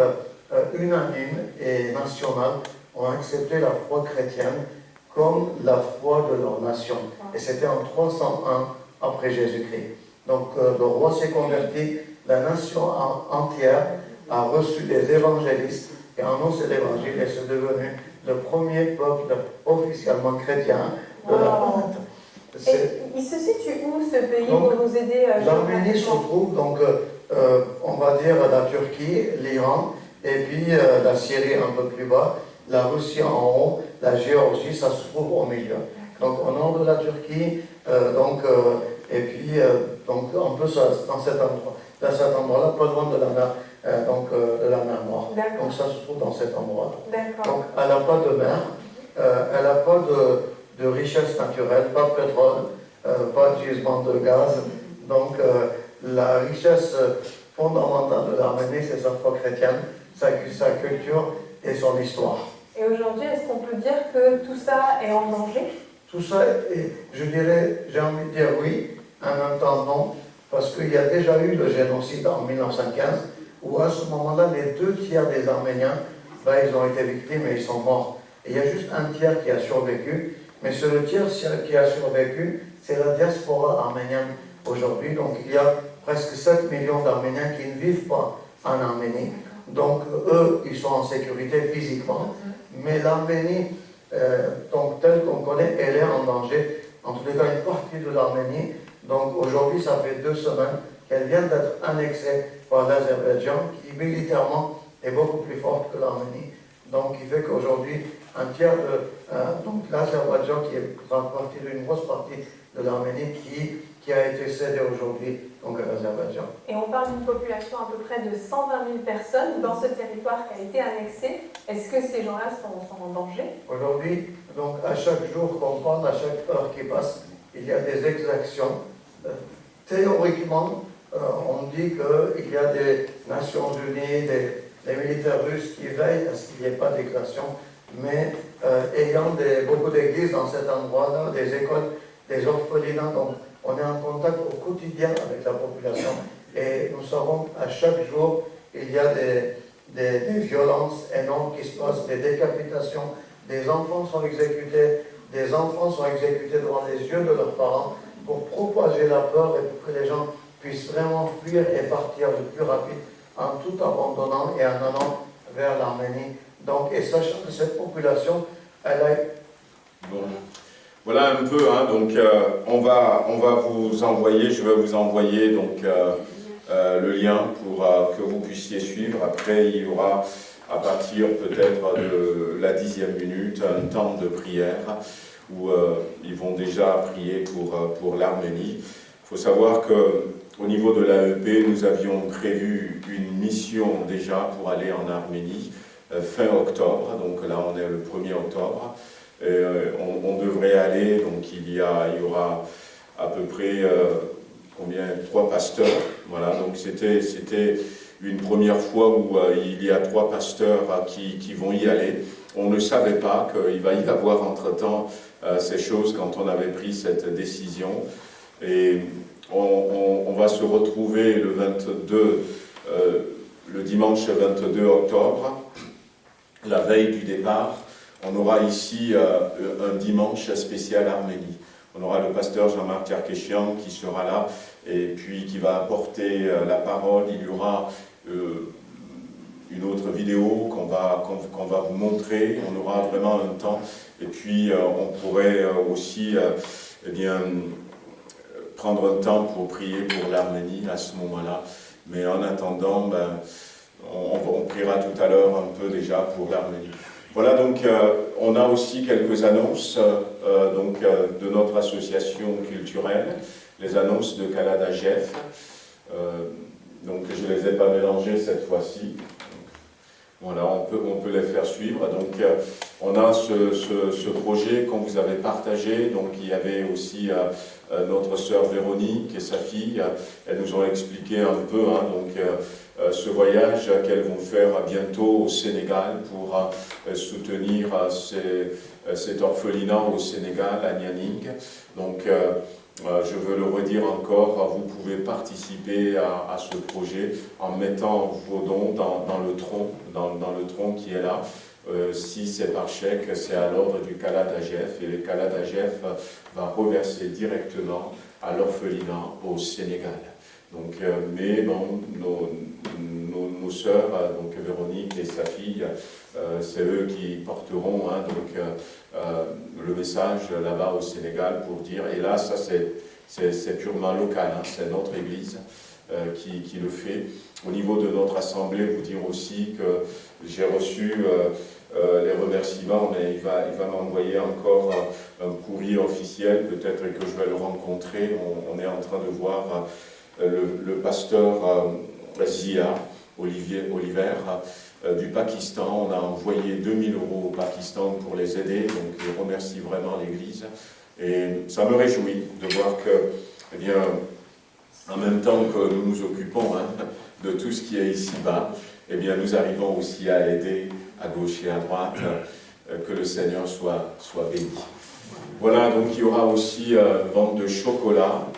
unanime et nationale, ont accepté la foi chrétienne comme la foi de leur nation. Et c'était en 301 après Jésus-Christ. Donc le roi s'est converti, la nation entière a reçu des évangélistes et annoncé l'évangile, et c'est devenu le premier peuple officiellement chrétien de la planète. Et il se situe où ce pays pour nous aider? L'Arménie se trouve donc, on va dire, la Turquie, l'Iran, et puis la Syrie un peu plus bas, la Russie en haut, la Géorgie, ça se trouve au milieu. Donc au nord de la Turquie, et puis donc un peu dans cet endroit-là, pas loin de la mer, de la mer Noire. Donc ça se trouve dans cet endroit-là. Donc elle n'a pas de mer, elle n'a pas de richesse naturelle, pas de pétrole, pas de gisement de gaz. Donc la richesse fondamentale de l'Arménie, c'est sa foi chrétienne, sa culture et son histoire. Et aujourd'hui, est-ce qu'on peut dire que tout ça est en danger? Tout ça, je dirais, j'ai envie de dire oui, en même temps non, parce qu'il y a déjà eu le génocide en 1915, où à ce moment-là, les 2 tiers des Arméniens, ils ont été victimes et ils sont morts. Et il y a juste un tiers qui a survécu, mais ce tiers qui a survécu, c'est la diaspora arménienne aujourd'hui. Donc il y a presque 7 millions d'Arméniens qui ne vivent pas en Arménie. Donc eux, ils sont en sécurité physiquement, mais l'Arménie, donc telle qu'on connaît, elle est en danger. En tous les cas, une partie de l'Arménie. Donc aujourd'hui, ça fait 2 semaines qu'elle vient d'être annexée par l'Azerbaïdjan, qui militairement est beaucoup plus forte que l'Arménie. Donc il fait qu'aujourd'hui, un tiers de l'Azerbaïdjan, qui est partie d'une grosse partie de l'Arménie, qui a été cédée aujourd'hui donc à l'Azerbaïdjan. Et on parle d'une population à peu près de 120 000 personnes dans ce territoire qui a été annexé. Est-ce que ces gens-là sont en danger? Aujourd'hui, donc à chaque jour qu'on parle, à chaque heure qui passe, il y a des exactions. Théoriquement, on dit qu'il y a des Nations Unies, des militaires russes qui veillent à ce qu'il n'y ait pas d'exactions, mais ayant beaucoup d'églises dans cet endroit-là, des écoles, des orphelinats, donc on est en contact au quotidien avec la population et nous savons à chaque jour il y a des violences énormes qui se passent, des décapitations, des enfants sont exécutés devant les yeux de leurs parents pour propager la peur et pour que les gens puissent vraiment fuir et partir le plus rapide en tout abandonnant et en allant vers l'Arménie. Donc, et sachant que cette population, elle a... Bon. Voilà un peu, donc on va vous envoyer, je vais vous envoyer donc le lien pour que vous puissiez suivre. Après, il y aura à partir peut-être de la 10e minute un temps de prière où ils vont déjà prier pour l'Arménie. Il faut savoir qu'au niveau de l'AEP, nous avions prévu une mission déjà pour aller en Arménie fin octobre, donc là on est le 1er octobre. On devrait aller, donc il y aura à peu près 3 pasteurs, voilà, donc c'était une première fois où il y a 3 pasteurs qui vont y aller. On ne savait pas qu'il va y avoir entre-temps ces choses quand on avait pris cette décision, et on va se retrouver le dimanche 22 octobre, la veille du départ. On aura ici un dimanche spécial Arménie. On aura le pasteur Jean-Marc Tcherkeshian qui sera là et puis qui va apporter la parole. Il y aura une autre vidéo qu'on va vous montrer. On aura vraiment un temps. Et puis, on pourrait aussi eh bien, prendre un temps pour prier pour l'Arménie à ce moment-là. Mais en attendant, ben, on priera tout à l'heure un peu déjà pour l'Arménie. Voilà, donc on a aussi quelques annonces de notre association culturelle, les annonces de Kalada Jeff. Donc je ne les ai pas mélangées cette fois-ci. Voilà, on peut les faire suivre. Donc on a ce projet qu'on vous avait partagé. Donc il y avait aussi notre sœur Véronique et sa fille. Elles nous ont expliqué un peu ce voyage qu'elles vont faire bientôt au Sénégal pour soutenir cet orphelinat au Sénégal, à Nianing. Donc je veux le redire encore, vous pouvez participer à ce projet en mettant vos dons dans le tronc qui est là. Si c'est par chèque, c'est à l'ordre du Kalada Jeff et le Kalada Jeff va reverser directement à l'orphelinat au Sénégal. Donc, mais bon, nos sœurs, donc Véronique et sa fille, c'est eux qui porteront le message là-bas au Sénégal pour dire, et là ça c'est purement local, c'est notre Église qui le fait. Au niveau de notre assemblée, vous dire aussi que j'ai reçu les remerciements, mais il va m'envoyer encore un courrier officiel, peut-être que je vais le rencontrer. On est en train de voir le pasteur Zia Oliver du Pakistan. On a envoyé 2000 € au Pakistan pour les aider, donc je remercie vraiment l'Église. Et ça me réjouit de voir que, eh bien, en même temps que nous nous occupons de tout ce qui est ici-bas, eh bien, nous arrivons aussi à aider à gauche et à droite, que le Seigneur soit béni. Voilà, donc il y aura aussi vente de chocolat.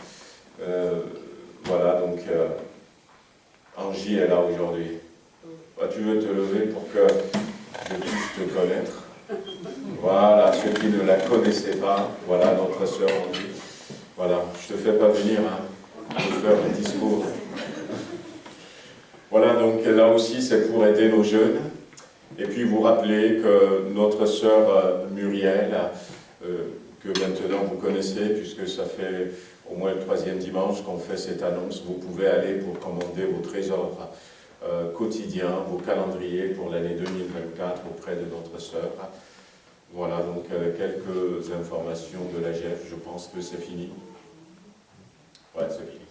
Voilà, donc Angie est là aujourd'hui. Tu veux te lever pour que je puisse te connaître. Voilà, ceux qui ne la connaissaient pas, voilà notre sœur Angie. Voilà, je ne te fais pas venir pour faire un discours. Voilà, donc là aussi c'est pour aider nos jeunes. Et puis vous rappelez que notre sœur Muriel, que maintenant vous connaissez, puisque ça fait au moins le 3e dimanche qu'on fait cette annonce, vous pouvez aller pour commander vos trésors quotidiens, vos calendriers pour l'année 2024 auprès de notre sœur. Voilà, donc quelques informations de la GEF, je pense que c'est fini. Ouais, c'est fini.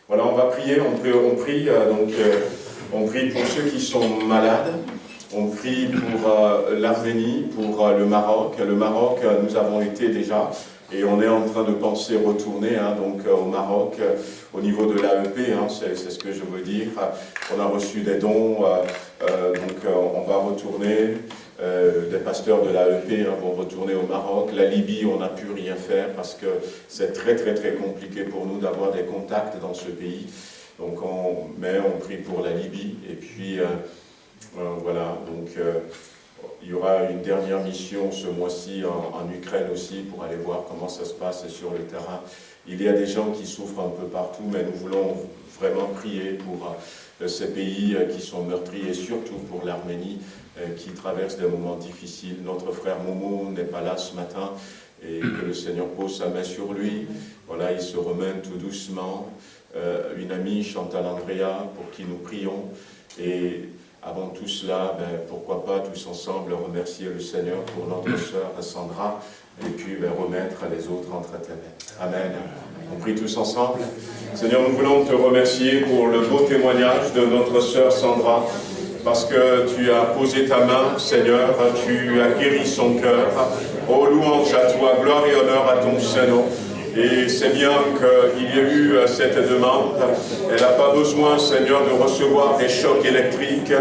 Voilà, on va prier, on prie pour ceux qui sont malades, on prie pour l'Arménie, pour le Maroc. Le Maroc, nous avons été déjà, et on est en train de penser retourner au Maroc, au niveau de l'AEP, c'est ce que je veux dire. On a reçu des dons, on va retourner. Des pasteurs de l'AEP vont retourner au Maroc. La Libye, on n'a pu rien faire parce que c'est très compliqué pour nous d'avoir des contacts dans ce pays. Donc on prie pour la Libye. Et puis voilà, donc il y aura une dernière mission ce mois-ci en Ukraine aussi pour aller voir comment ça se passe sur le terrain. Il y a des gens qui souffrent un peu partout, mais nous voulons vraiment prier pour ces pays qui sont meurtris et surtout pour l'Arménie qui traverse des moments difficiles. Notre frère Momo n'est pas là ce matin et que le Seigneur pose sa main sur lui. Voilà, il se remène tout doucement. Une amie, Chantal Andrea, pour qui nous prions. Et avant tout cela, pourquoi pas tous ensemble remercier le Seigneur pour notre sœur Sandra et puis remettre les autres entre tes mains. Amen. On prie tous ensemble. Seigneur, nous voulons te remercier pour le beau témoignage de notre sœur Sandra, parce que tu as posé ta main, Seigneur, tu as guéri son cœur. Oh, louange à toi, gloire et honneur à ton Saint-Nom. Et c'est bien qu'il y ait eu cette demande. Elle n'a pas besoin, Seigneur, de recevoir des chocs électriques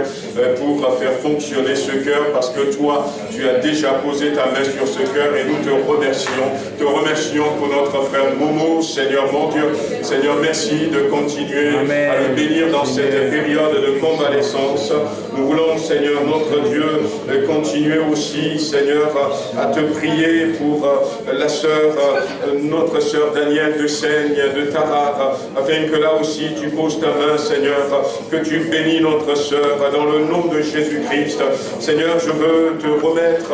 pour faire fonctionner ce cœur, parce que toi, tu as déjà posé ta main sur ce cœur et nous te remercions. Te remercions pour notre frère Momo, Seigneur mon Dieu. Seigneur, merci de continuer à le bénir dans cette période de convalescence. Nous voulons, Seigneur, notre Dieu, continuer aussi, Seigneur, à te prier pour la sœur, notre sœur Daniel de Seigne, de Tarare, afin que là aussi tu poses ta main, Seigneur, que tu bénis notre sœur dans le nom de Jésus-Christ. Seigneur, je veux te remettre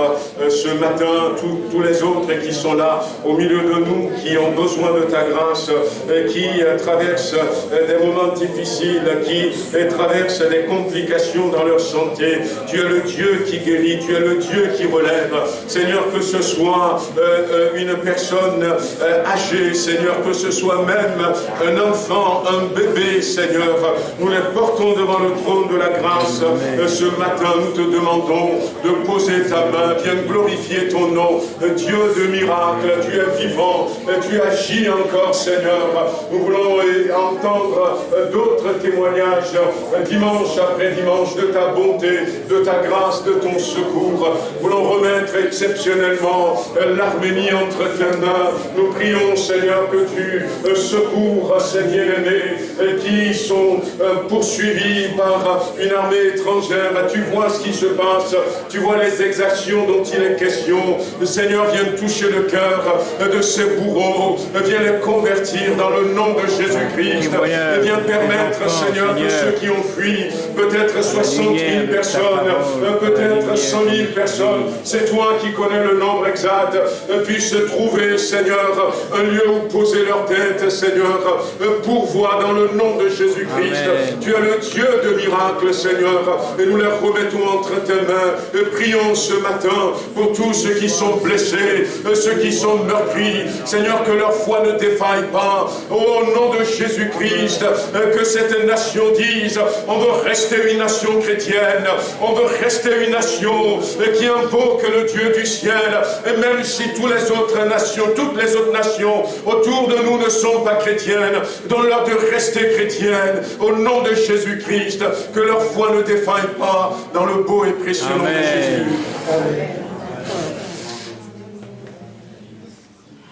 ce matin tous les autres qui sont là au milieu de nous, qui ont besoin de ta grâce, qui traversent des moments difficiles, qui traversent des complications dans leur santé. Tu es le Dieu qui guérit, tu es le Dieu qui relève. Seigneur, que ce soit une personne âgée, Seigneur, que ce soit même un enfant, un bébé, Seigneur, nous les portons devant le trône de la grâce. Ce matin, nous te demandons de poser ta main, viens glorifier ton nom. Dieu de miracle, tu es vivant, tu agis encore, Seigneur. Nous voulons entendre d'autres témoignages, dimanche après dimanche, de ta bonté, de ta grâce, de ton secours. Nous voulons remettre exceptionnellement l'Arménie entre tes mains. Nous prions, Seigneur, que tu secours ces bien-aimés qui sont poursuivis par une armée étrangère. Tu vois ce qui se passe, tu vois les exactions dont il est question. Le Seigneur vient toucher le cœur de ces bourreaux, vient les convertir dans le nom de Jésus-Christ, et vient permettre, Seigneur, que ceux qui ont fui, peut-être 60 000 personnes, peut-être 100 000 personnes, c'est toi qui connais le nombre exact, puissent trouver, Seigneur, un lieu où poser leur tête, Seigneur, pourvois dans le nom de Jésus-Christ. Tu es le Dieu de miracles, Seigneur, et nous les remettons entre tes mains. Et prions ce matin pour tous ceux qui sont blessés, ceux qui sont meurtris, Seigneur, que leur foi ne défaille pas. Au nom de Jésus-Christ, que cette nation dise, on veut rester une nation chrétienne, on veut rester une nation qui invoque le Dieu du ciel, et même si toutes les autres nations autour de nous ne sont pas chrétiennes, donne-leur de rester chrétiennes, au nom de Jésus-Christ, que leur foi ne défaille pas, dans le beau et précieux nom de Jésus. Amen.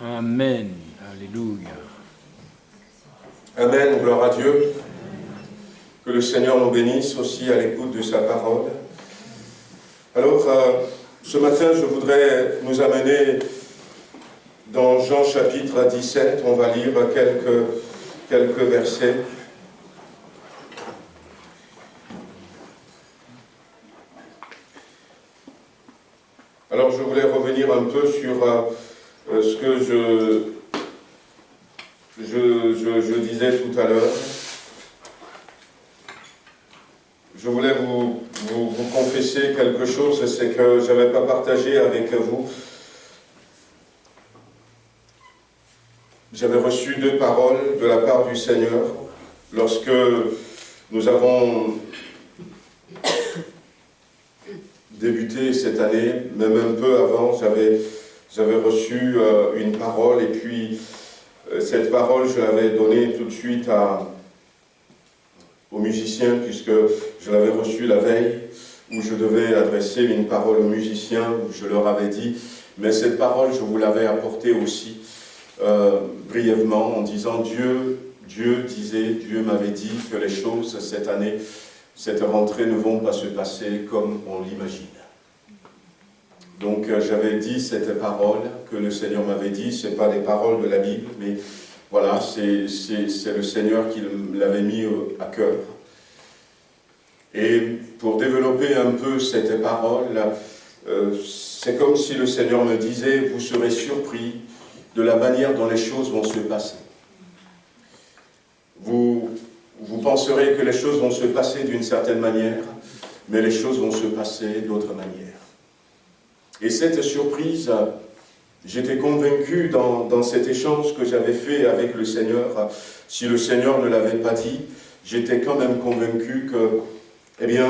Amen. Alléluia. Amen. Gloire à Dieu. Que le Seigneur nous bénisse aussi à l'écoute de sa parole. Alors, ce matin, je voudrais nous amener dans Jean chapitre 17. On va lire quelques versets. Alors, je voulais revenir un peu sur ce que je disais tout à l'heure. Je voulais vous confesser quelque chose, c'est que je n'avais pas partagé avec vous. J'avais reçu 2 paroles de la part du Seigneur lorsque nous avons débuté cette année, même un peu avant, j'avais reçu une parole, et puis cette parole, je l'avais donnée tout de suite aux musiciens, puisque je l'avais reçue la veille, où je devais adresser une parole aux musiciens, où je leur avais dit, mais cette parole, je vous l'avais apportée aussi, brièvement, en disant, Dieu m'avait dit que les choses, cette année, cette rentrée, ne vont pas se passer comme on l'imagine. Donc j'avais dit cette parole que le Seigneur m'avait dit, ce n'est pas des paroles de la Bible, mais voilà, c'est le Seigneur qui l'avait mis à cœur. Et pour développer un peu cette parole, c'est comme si le Seigneur me disait, vous serez surpris de la manière dont les choses vont se passer. Vous penserez que les choses vont se passer d'une certaine manière, mais les choses vont se passer d'autre manière. Et cette surprise, j'étais convaincu dans cet échange que j'avais fait avec le Seigneur, si le Seigneur ne l'avait pas dit, j'étais quand même convaincu que, eh bien,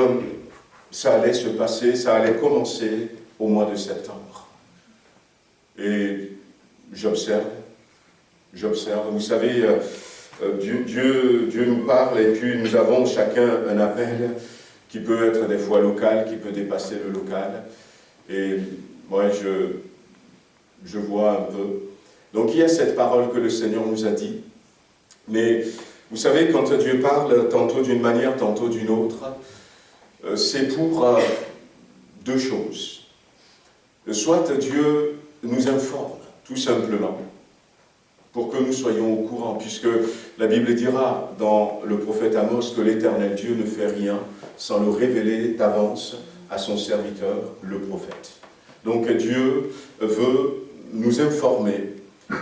ça allait se passer, ça allait commencer au mois de septembre. Et j'observe. Vous savez, Dieu nous parle, et puis nous avons chacun un appel qui peut être des fois local, qui peut dépasser le local. Et moi, je vois un peu. Donc il y a cette parole que le Seigneur nous a dit. Mais vous savez, quand Dieu parle, tantôt d'une manière, tantôt d'une autre, c'est pour 2 choses. Soit Dieu nous informe, tout simplement, pour que nous soyons au courant, puisque la Bible dira dans le prophète Amos que l'Éternel Dieu ne fait rien sans le révéler d'avance à son serviteur, le prophète. Donc Dieu veut nous informer,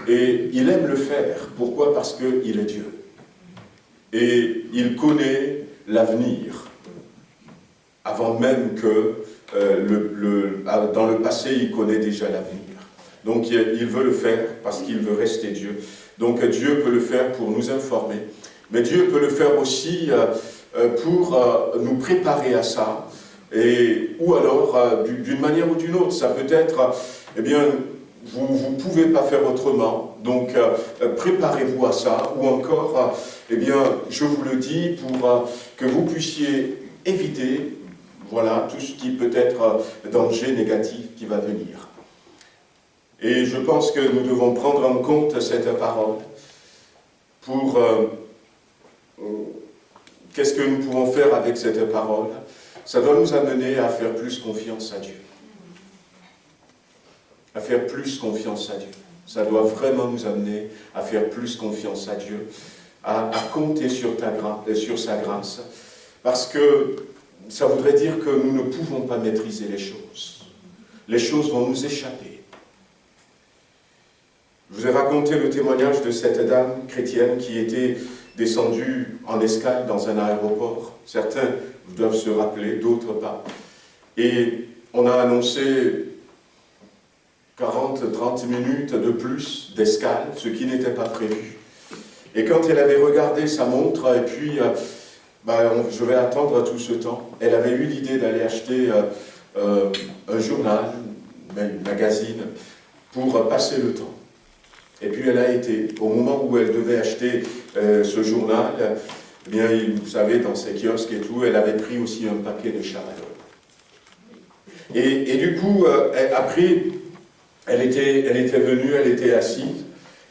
et il aime le faire. Pourquoi? Parce qu'il est Dieu. Et il connaît l'avenir, avant même que dans le passé, il connaît déjà l'avenir. Donc il veut le faire parce qu'il veut rester Dieu. Donc Dieu peut le faire pour nous informer, mais Dieu peut le faire aussi pour nous préparer à ça, ou alors d'une manière ou d'une autre. Ça peut être, eh bien, vous ne pouvez pas faire autrement, donc préparez-vous à ça, ou encore, eh bien, je vous le dis pour que vous puissiez éviter, voilà, tout ce qui peut être danger négatif qui va venir. Et je pense que nous devons prendre en compte cette parole pour... qu'est-ce que nous pouvons faire avec cette parole? Ça doit nous amener à faire plus confiance à Dieu. À faire plus confiance à Dieu. Ça doit vraiment nous amener à faire plus confiance à Dieu, à compter sur sa grâce, parce que ça voudrait dire que nous ne pouvons pas maîtriser les choses. Les choses vont nous échapper. Je vous ai raconté le témoignage de cette dame chrétienne qui était descendue en escale dans un aéroport. Certains doivent se rappeler, d'autres pas. Et on a annoncé 40-30 minutes de plus d'escale, ce qui n'était pas prévu. Et quand elle avait regardé sa montre, et puis, je vais attendre tout ce temps, elle avait eu l'idée d'aller acheter un journal, un magazine, pour passer le temps. Et puis elle a été, au moment où elle devait acheter ce journal, eh bien, vous savez, dans ses kiosques et tout, elle avait pris aussi un paquet de chamallows. Et du coup, après, elle était venue, elle était assise,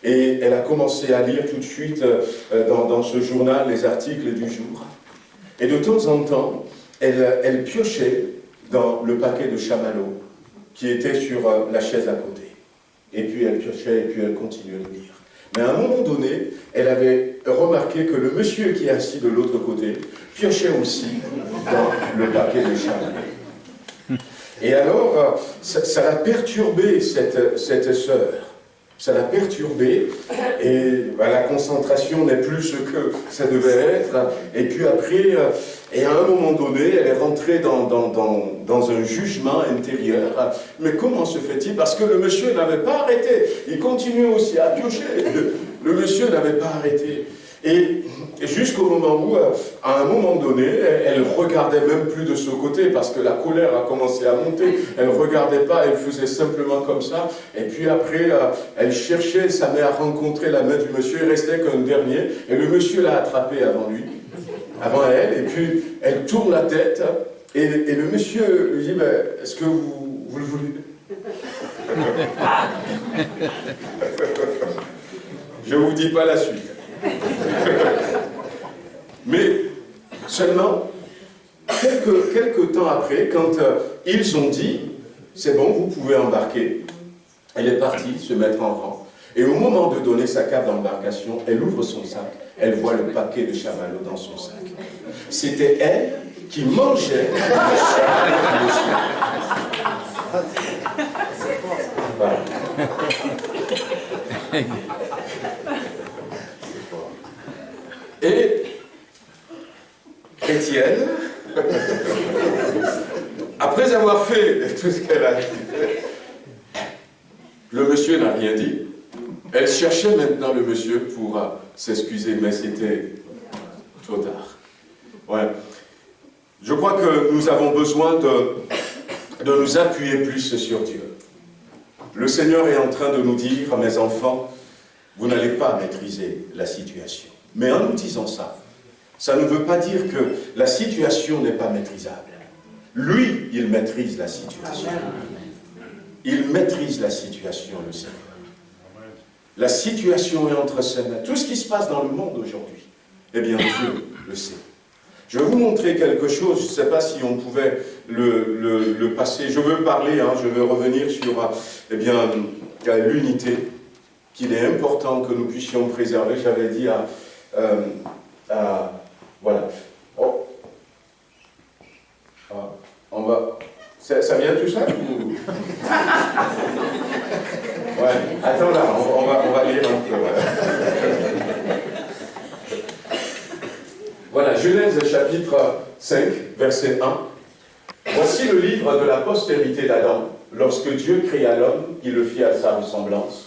et elle a commencé à lire tout de suite dans ce journal les articles du jour. Et de temps en temps, elle piochait dans le paquet de chamallows qui était sur la chaise à côté. Et puis elle piochait, et puis elle continuait de lire. Mais à un moment donné, elle avait remarqué que le monsieur qui est assis de l'autre côté piochait aussi dans le paquet de chamallows. Et alors, ça l'a perturbé, cette sœur. Ça l'a perturbé, et la concentration n'est plus ce que ça devait être. Et puis après, et à un moment donné, elle est rentrée dans un jugement intérieur. Mais comment se fait-il? Parce que le monsieur n'avait pas arrêté. Il continuait aussi à piocher. Le monsieur n'avait pas arrêté. Et jusqu'au moment où, à un moment donné, elle ne regardait même plus de ce côté parce que la colère a commencé à monter. Elle ne regardait pas, elle faisait simplement comme ça. Et puis après, elle cherchait, sa mère rencontrait la main du monsieur, il restait qu'un dernier. Et le monsieur l'a attrapé avant lui, avant elle. Et puis, elle tourne la tête. Et le monsieur lui dit, est-ce que vous le voulez? Je ne vous dis pas la suite. Mais seulement, quelques temps après, quand ils ont dit, c'est bon, vous pouvez embarquer, elle est partie se mettre en rang. Et au moment de donner sa carte d'embarcation, elle ouvre son sac, elle voit le paquet de chamallows dans son sac. C'était elle qui mangeait le chamallow. Voilà. Et chrétienne, après avoir fait tout ce qu'elle a fait, le monsieur n'a rien dit. Elle cherchait maintenant le monsieur pour s'excuser, mais c'était trop tard. Ouais. Je crois que nous avons besoin de nous appuyer plus sur Dieu. Le Seigneur est en train de nous dire, mes enfants, vous n'allez pas maîtriser la situation. Mais en nous disant ça, ça ne veut pas dire que la situation n'est pas maîtrisable. Lui, il maîtrise la situation. Il maîtrise la situation, le Seigneur. La situation est entre ses mains. Tout ce qui se passe dans le monde aujourd'hui, eh bien, Dieu le sait. Je vais vous montrer quelque chose, je ne sais pas si on pouvait le passer. Je veux parler, je veux revenir sur l'unité. qu'il est important que nous puissions préserver. J'avais dit voilà. Oh. Ah, on va... Ça vient tout seul ou... Ouais, attends là, on va lire un peu. Voilà, Genèse chapitre 5, verset 1. Voici le livre de la postérité d'Adam. Lorsque Dieu créa l'homme, il le fit à sa ressemblance.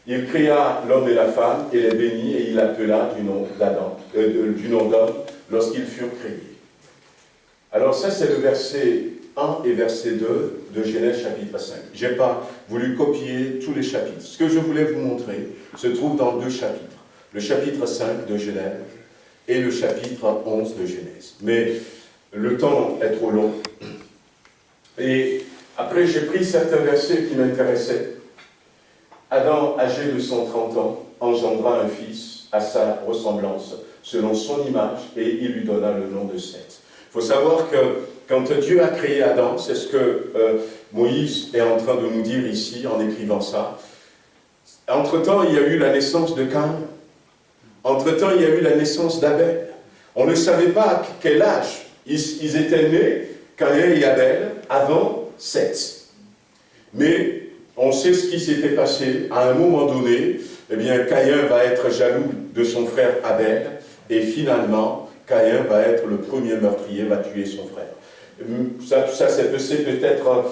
Il créa l'homme et la femme et les bénit et il l'appela du nom d'homme lorsqu'ils furent créés. Alors ça c'est le verset 1 et verset 2 de Genèse chapitre 5. Je n'ai pas voulu copier tous les chapitres. Ce que je voulais vous montrer se trouve dans 2 chapitres. Le chapitre 5 de Genèse et le chapitre 11 de Genèse. Mais le temps est trop long. Et après, j'ai pris certains versets qui m'intéressaient. Adam, âgé de 130 ans, engendra un fils à sa ressemblance, selon son image, et il lui donna le nom de Seth. Il faut savoir que quand Dieu a créé Adam, c'est ce que Moïse est en train de nous dire ici en écrivant ça. Entre-temps, il y a eu la naissance de Caïn. Entre-temps, il y a eu la naissance d'Abel. On ne savait pas à quel âge ils étaient nés, Caïn et Abel, avant Seth. Mais on sait ce qui s'était passé. À un moment donné, eh bien, Caïn va être jaloux de son frère Abel, et finalement, Caïn va être le premier meurtrier, va tuer son frère. Ça c'est peut-être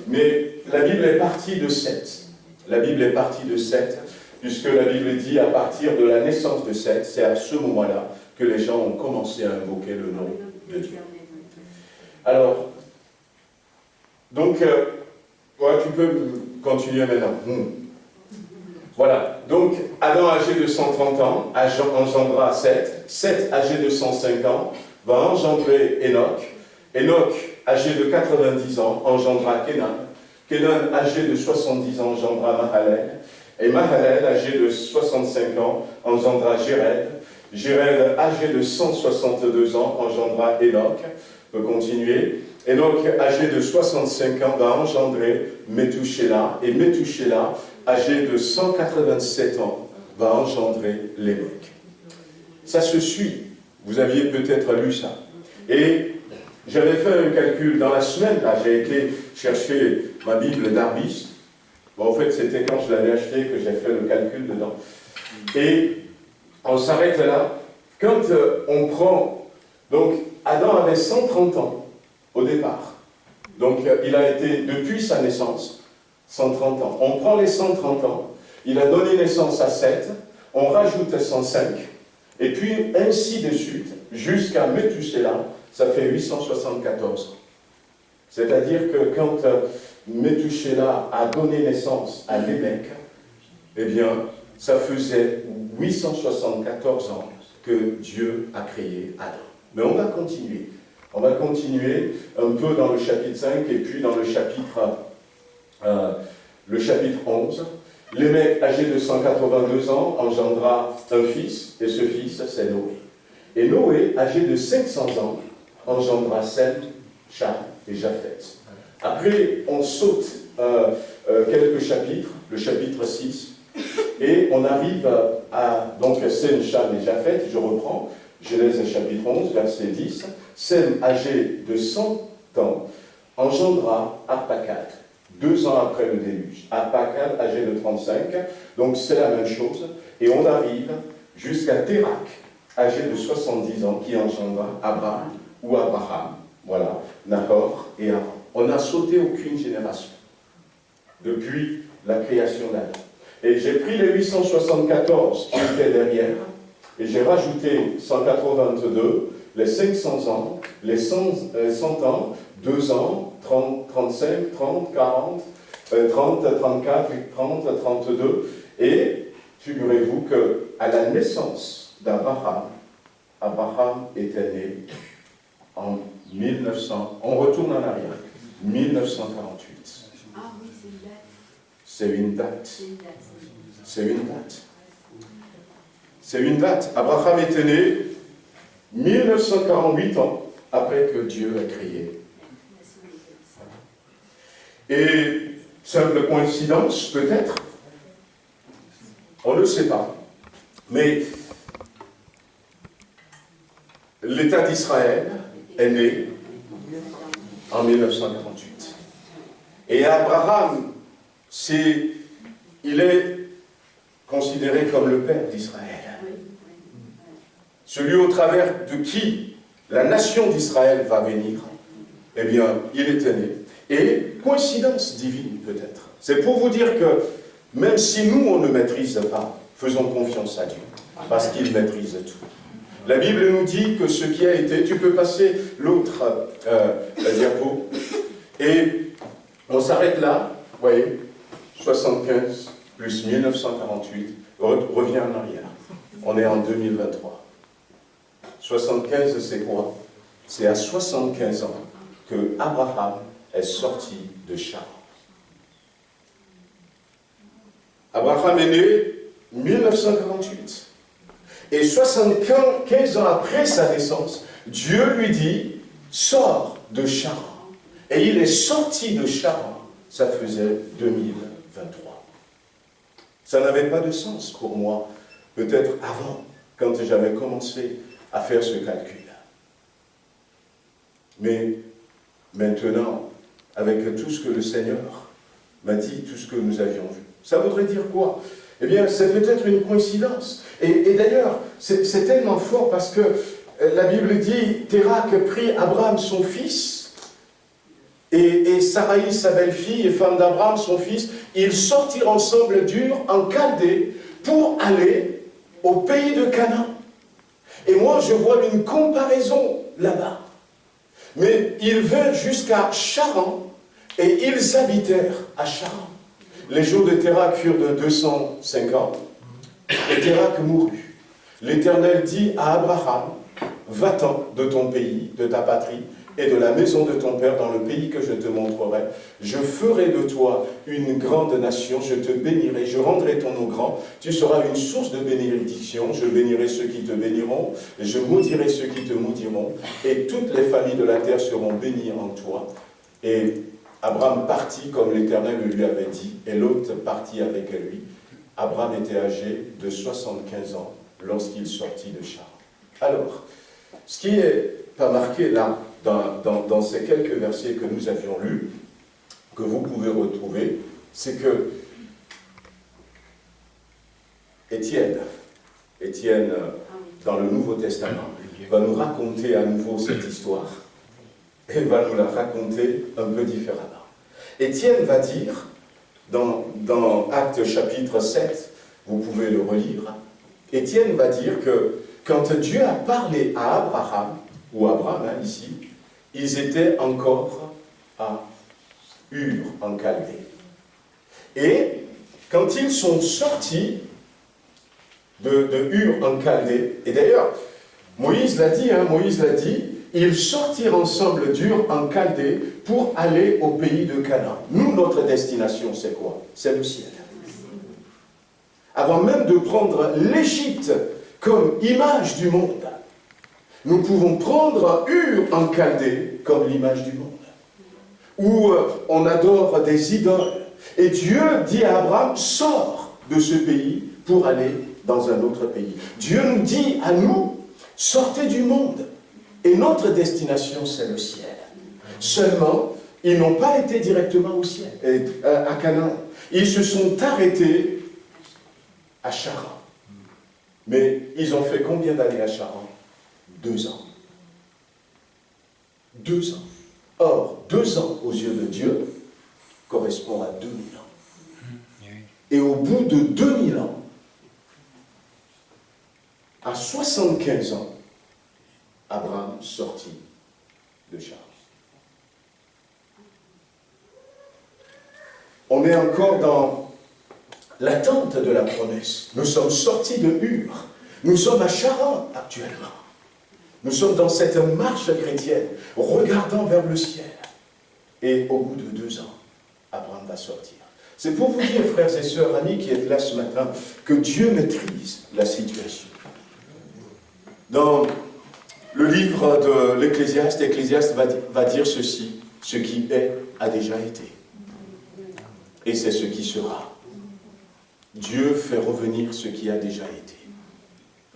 mais la Bible est partie de Seth. La Bible est partie de Seth, puisque la Bible dit à partir de la naissance de Seth, c'est à ce moment-là que les gens ont commencé à invoquer le nom de Dieu. Alors, donc, tu peux continuer maintenant. Voilà, donc Adam âgé de 130 ans engendra Seth. Seth âgé de 105 ans va engendrer Enoch. Enoch âgé de 90 ans engendra Kénan. Kénan âgé de 70 ans engendra Mahalalel. Et Mahalalel âgé de 65 ans engendra Jéred. Jéred âgé de 162 ans engendra Enoch. On peut continuer. Enoch, âgé de 65 ans, va engendrer Métouchéla, et Métouchéla, âgé de 187 ans, va engendrer Lémec. Ça se suit. Vous aviez peut-être lu ça. Et j'avais fait un calcul dans la semaine, là, j'ai été chercher ma Bible d'Arbis. Bon, en fait, c'était quand je l'avais acheté que j'ai fait le calcul dedans. Et on s'arrête là. Quand on prend... Donc, Adam avait 130 ans. Au départ. Donc, il a été, depuis sa naissance, 130 ans. On prend les 130 ans, il a donné naissance à 7, on rajoute 105, et puis ainsi de suite, jusqu'à Méthusélah, ça fait 874 ans. C'est-à-dire que quand Méthusélah a donné naissance à Lémec, eh bien, ça faisait 874 ans que Dieu a créé Adam. Mais on va continuer. On va continuer un peu dans le chapitre 5 et puis dans le chapitre 11. Lémec, âgé de 182 ans, engendra un fils, et ce fils, c'est Noé. Et Noé, âgé de 500 ans, engendra Sem, Cham et Japheth. Après, on saute quelques chapitres, le chapitre 6, et on arrive à, donc, Sem, Cham et Japheth, je reprends, Genèse chapitre 11, verset 10. Sem, âgé de 100 ans, engendra Arpachad, 2 ans après le déluge. Arpachad, âgé de 35, donc c'est la même chose. Et on arrive jusqu'à Térak, âgé de 70 ans, qui engendra Abraham ou Abraham. Voilà, Nahor et Haran. On n'a sauté aucune génération depuis la création d'Adam. Et j'ai pris les 874 qui étaient derrière, et j'ai rajouté 182, les 500 ans, les 100 ans, 2 ans, 30, 35, 30, 40, 30, 34, 30, 32. Et figurez-vous qu'à la naissance d'Abraham, Abraham était né en 1900, on retourne en arrière, 1948. Ah oui, c'est une date. C'est une date. C'est une date. C'est une date. Abraham était né 1948 ans après que Dieu a créé. Et simple coïncidence, peut-être, On ne le sait pas. Mais l'État d'Israël est né en 1948. Et Abraham, il est considéré comme le père d'Israël. Celui au travers de qui la nation d'Israël va venir, eh bien, il était né. Et coïncidence divine, peut-être. C'est pour vous dire que, même si nous, on ne maîtrise pas, faisons confiance à Dieu, parce qu'il maîtrise tout. La Bible nous dit que ce qui a été... Tu peux passer l'autre diapo. Et on s'arrête là, vous voyez, 75 plus 1948, revient en arrière. On est en 2023. 75, c'est quoi? C'est à 75 ans que Abraham est sorti de Charan. Abraham est né en 1948. Et 75 ans après sa naissance, Dieu lui dit, sors de Charan. Et il est sorti de Charan, ça faisait 2023. Ça n'avait pas de sens pour moi, peut-être avant, quand j'avais commencé à faire ce calcul. Mais maintenant, avec tout ce que le Seigneur m'a dit, tout ce que nous avions vu, ça voudrait dire quoi? Eh bien, c'est peut-être une coïncidence. Et d'ailleurs, c'est tellement fort parce que la Bible dit, Térak prit Abraham son fils, et Saraï sa belle-fille, et femme d'Abraham son fils, ils sortirent ensemble d'Ur en Chaldée pour aller au pays de Canaan. Et moi, je vois une comparaison là-bas. Mais ils vinrent jusqu'à Charan, et ils habitèrent à Charan. Les jours de Térak furent de 250, et Térak mourut. L'Éternel dit à Abraham, va-t'en de ton pays, de ta patrie, et de la maison de ton père dans le pays que je te montrerai. Je ferai de toi une grande nation, je te bénirai, je rendrai ton nom grand, tu seras une source de bénédiction, je bénirai ceux qui te béniront, et je maudirai ceux qui te maudiront, et toutes les familles de la terre seront bénies en toi. Et Abraham partit comme l'Éternel le lui avait dit, et l'autre partit avec lui. Abraham était âgé de 75 ans lorsqu'il sortit de Charan. Alors, ce qui n'est pas marqué là, dans ces quelques versets que nous avions lus, que vous pouvez retrouver, c'est que Étienne, dans le Nouveau Testament, va nous raconter à nouveau cette histoire, et va nous la raconter un peu différemment. Étienne va dire, dans Actes chapitre 7, vous pouvez le relire, Étienne va dire que quand Dieu a parlé à Abraham, ou Abraham ici, ils étaient encore à Ur en Chaldée. Et quand ils sont sortis de Ur en Chaldée, et d'ailleurs, Moïse l'a dit, ils sortirent ensemble d'Ur en Chaldée pour aller au pays de Canaan. Nous, notre destination, c'est quoi? C'est le ciel. Avant même de prendre l'Égypte comme image du monde, nous pouvons prendre Ur en Chaldée comme l'image du monde, où on adore des idoles. Et Dieu dit à Abraham, sors de ce pays pour aller dans un autre pays. Dieu nous dit à nous, sortez du monde. Et notre destination, c'est le ciel. Seulement, ils n'ont pas été directement au ciel, à Canaan. Ils se sont arrêtés à Charan. Mais ils ont fait combien d'années à Charan? 2 ans. 2 ans. Or, 2 ans aux yeux de Dieu correspond à 2000 ans. Et au bout de 2000 ans, à 75 ans, Abraham sortit de Charan. On est encore dans l'attente de la promesse. Nous sommes sortis de Ur. Nous sommes à Charan actuellement. Nous sommes dans cette marche chrétienne, regardant vers le ciel. Et au bout de 2 ans, Abraham va sortir. C'est pour vous dire, frères et sœurs, amis qui êtes là ce matin, que Dieu maîtrise la situation. Dans le livre de l'Ecclésiaste, l'Ecclésiaste va dire ceci: ce qui est a déjà été. Et c'est ce qui sera. Dieu fait revenir ce qui a déjà été.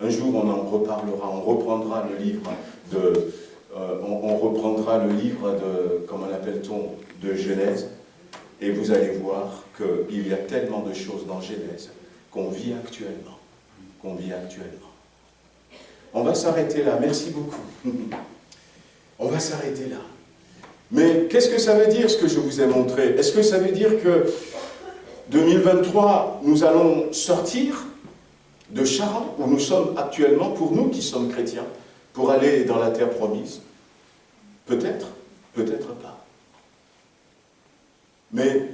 Un jour, on en reparlera, on reprendra le livre de, comment l'appelle-t-on, de Genèse, et vous allez voir qu'il y a tellement de choses dans Genèse qu'on vit actuellement. On va s'arrêter là, merci beaucoup. On va s'arrêter là. Mais qu'est-ce que ça veut dire, ce que je vous ai montré? Est-ce que ça veut dire que 2023, nous allons sortir de Charan, où nous sommes actuellement, pour nous qui sommes chrétiens, pour aller dans la terre promise? Peut-être, peut-être pas. Mais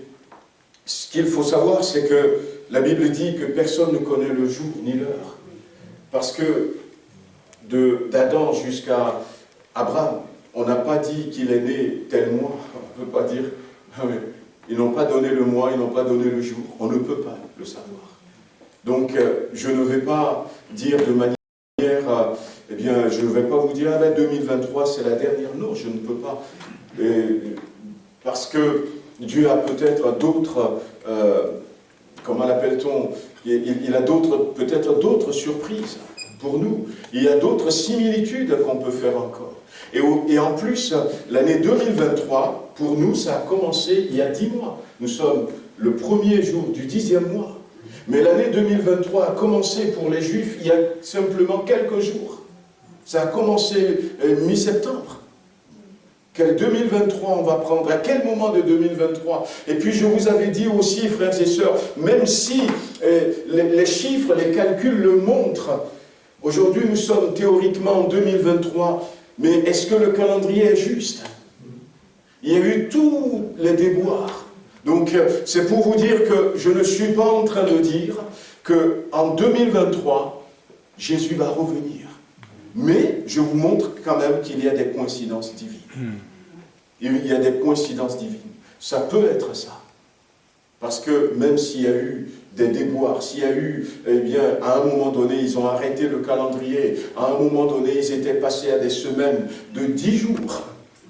ce qu'il faut savoir, c'est que la Bible dit que personne ne connaît le jour ni l'heure. Parce que d'Adam jusqu'à Abraham, on n'a pas dit qu'il est né tel mois. On ne peut pas dire, ah oui, ils n'ont pas donné le mois, ils n'ont pas donné le jour. On ne peut pas le savoir. Donc, je ne vais pas dire de manière, eh bien, je ne vais pas vous dire, ah ben 2023 c'est la dernière. Non, je ne peux pas. Parce que Dieu a peut-être d'autres, comment l'appelle-t-on, il a peut-être d'autres surprises pour nous. Il y a d'autres similitudes qu'on peut faire encore. Et en plus, l'année 2023, pour nous, ça a commencé il y a 10 mois. Nous sommes le premier jour du 10e mois. Mais l'année 2023 a commencé pour les Juifs il y a simplement quelques jours. Ça a commencé mi-septembre. Quel 2023 on va prendre? À quel moment de 2023? Et puis je vous avais dit aussi, frères et sœurs, même si les chiffres, les calculs le montrent, aujourd'hui nous sommes théoriquement en 2023, mais est-ce que le calendrier est juste? Il y a eu tous les déboires. Donc c'est pour vous dire que je ne suis pas en train de dire qu'en 2023, Jésus va revenir. Mais je vous montre quand même qu'il y a des coïncidences divines. Il y a des coïncidences divines. Ça peut être ça. Parce que même s'il y a eu des déboires, s'il y a eu, eh bien, à un moment donné, ils ont arrêté le calendrier, à un moment donné, ils étaient passés à des semaines de 10 jours.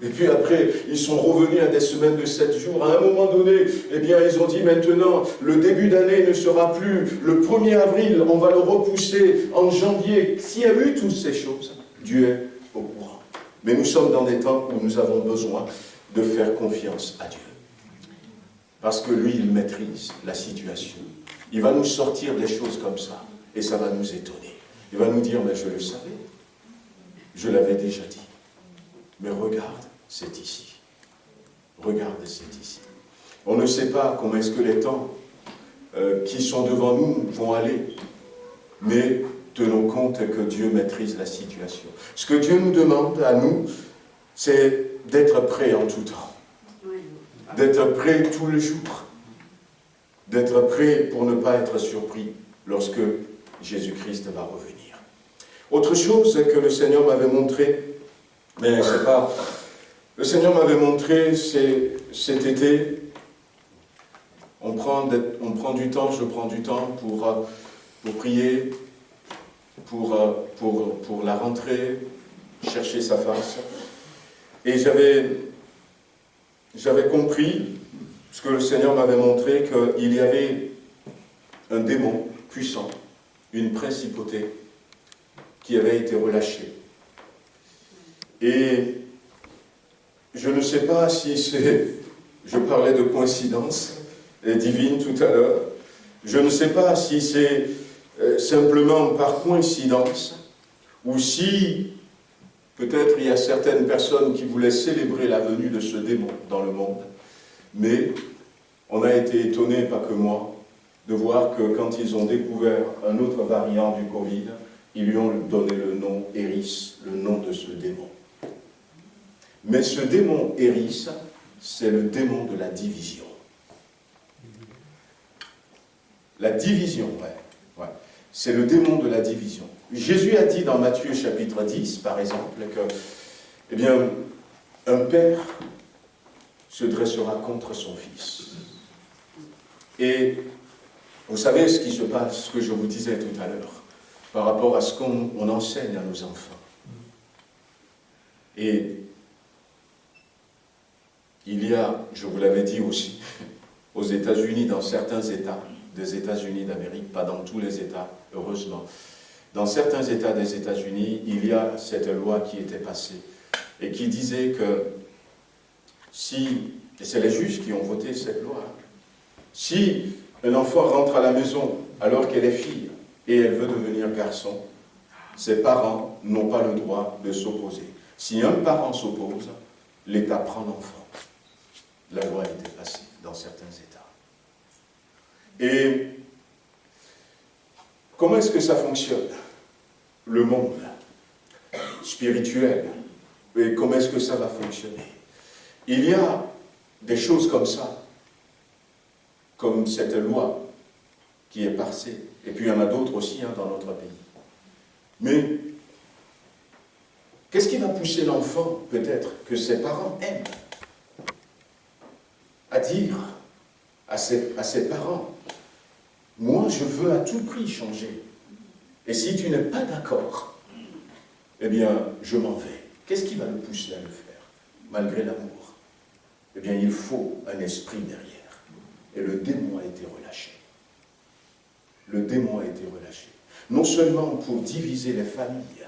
Et puis après, ils sont revenus à des semaines de 7 jours. À un moment donné, eh bien, ils ont dit maintenant, le début d'année ne sera plus le 1er avril, on va le repousser en janvier. S'il y a eu toutes ces choses, Dieu est au courant. Mais nous sommes dans des temps où nous avons besoin de faire confiance à Dieu. Parce que lui, il maîtrise la situation. Il va nous sortir des choses comme ça. Et ça va nous étonner. Il va nous dire, mais je le savais. Je l'avais déjà dit. Mais regarde, c'est ici. Regarde, c'est ici. On ne sait pas comment est-ce que les temps qui sont devant nous vont aller. Mais tenons compte que Dieu maîtrise la situation. Ce que Dieu nous demande à nous, c'est d'être prêt en tout temps. D'être prêt tous les jours. D'être prêt pour ne pas être surpris lorsque Jésus-Christ va revenir. Autre chose que le Seigneur m'avait montré, mais c'est pas... Le Seigneur m'avait montré, c'est cet été, on prend du temps, je prends du temps pour prier, pour la rentrée, chercher sa face. Et j'avais compris, ce que le Seigneur m'avait montré, qu'il y avait un démon puissant, une principauté, qui avait été relâchée. Et je ne sais pas si c'est... Je parlais de coïncidence divine tout à l'heure. Je ne sais pas si c'est simplement par coïncidence, ou si peut-être il y a certaines personnes qui voulaient célébrer la venue de ce démon dans le monde. Mais on a été étonnés, pas que moi, de voir que quand ils ont découvert un autre variant du Covid, ils lui ont donné le nom Eris, le nom de ce démon. Mais ce démon Eris, c'est le démon de la division. La division, ouais. C'est le démon de la division. Jésus a dit dans Matthieu chapitre 10, par exemple, que, eh bien, un père se dressera contre son fils. Et vous savez ce qui se passe, ce que je vous disais tout à l'heure, par rapport à ce qu'on enseigne à nos enfants. Et il y a, je vous l'avais dit aussi, aux États-Unis, dans certains États, des États-Unis d'Amérique, pas dans tous les États, heureusement. Dans certains États des États-Unis, il y a cette loi qui était passée et qui disait que si, et c'est les juges qui ont voté cette loi, si un enfant rentre à la maison alors qu'elle est fille et elle veut devenir garçon, ses parents n'ont pas le droit de s'opposer. Si un parent s'oppose, l'État prend l'enfant. La loi a été passée dans certains États. Et comment est-ce que ça fonctionne? Le monde spirituel. Et comment est-ce que ça va fonctionner? Il y a des choses comme ça, comme cette loi qui est passée. Et puis il y en a d'autres aussi dans notre pays. Mais qu'est-ce qui va pousser l'enfant, peut-être, que ses parents aiment, à dire à ses parents, moi je veux à tout prix changer. Et si tu n'es pas d'accord, eh bien je m'en vais. Qu'est-ce qui va le pousser à le faire, malgré l'amour? Eh bien il faut un esprit derrière. Et le démon a été relâché. Le démon a été relâché. Non seulement pour diviser les familles.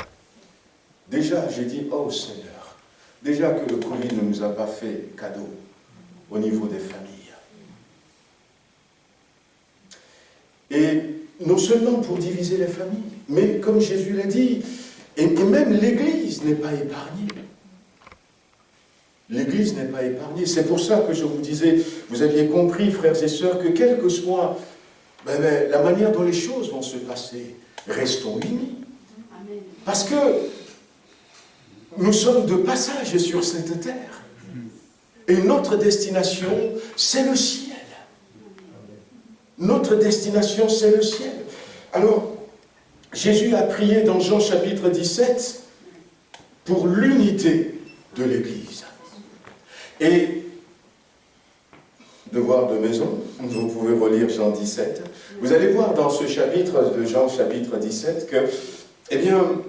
Déjà, j'ai dit, oh Seigneur, déjà que le Covid ne nous a pas fait cadeau au niveau des familles. Et non seulement pour diviser les familles, mais comme Jésus l'a dit, et même l'Église n'est pas épargnée. L'Église n'est pas épargnée. C'est pour ça que je vous disais, vous aviez compris, frères et sœurs, que quelle que soit la manière dont les choses vont se passer, restons unis. Parce que nous sommes de passage sur cette terre. Et notre destination, c'est le ciel. Notre destination, c'est le ciel. Alors, Jésus a prié dans Jean chapitre 17 pour l'unité de l'Église. Et, devoir de maison, vous pouvez relire Jean 17, vous allez voir dans ce chapitre de Jean chapitre 17 que, eh bien,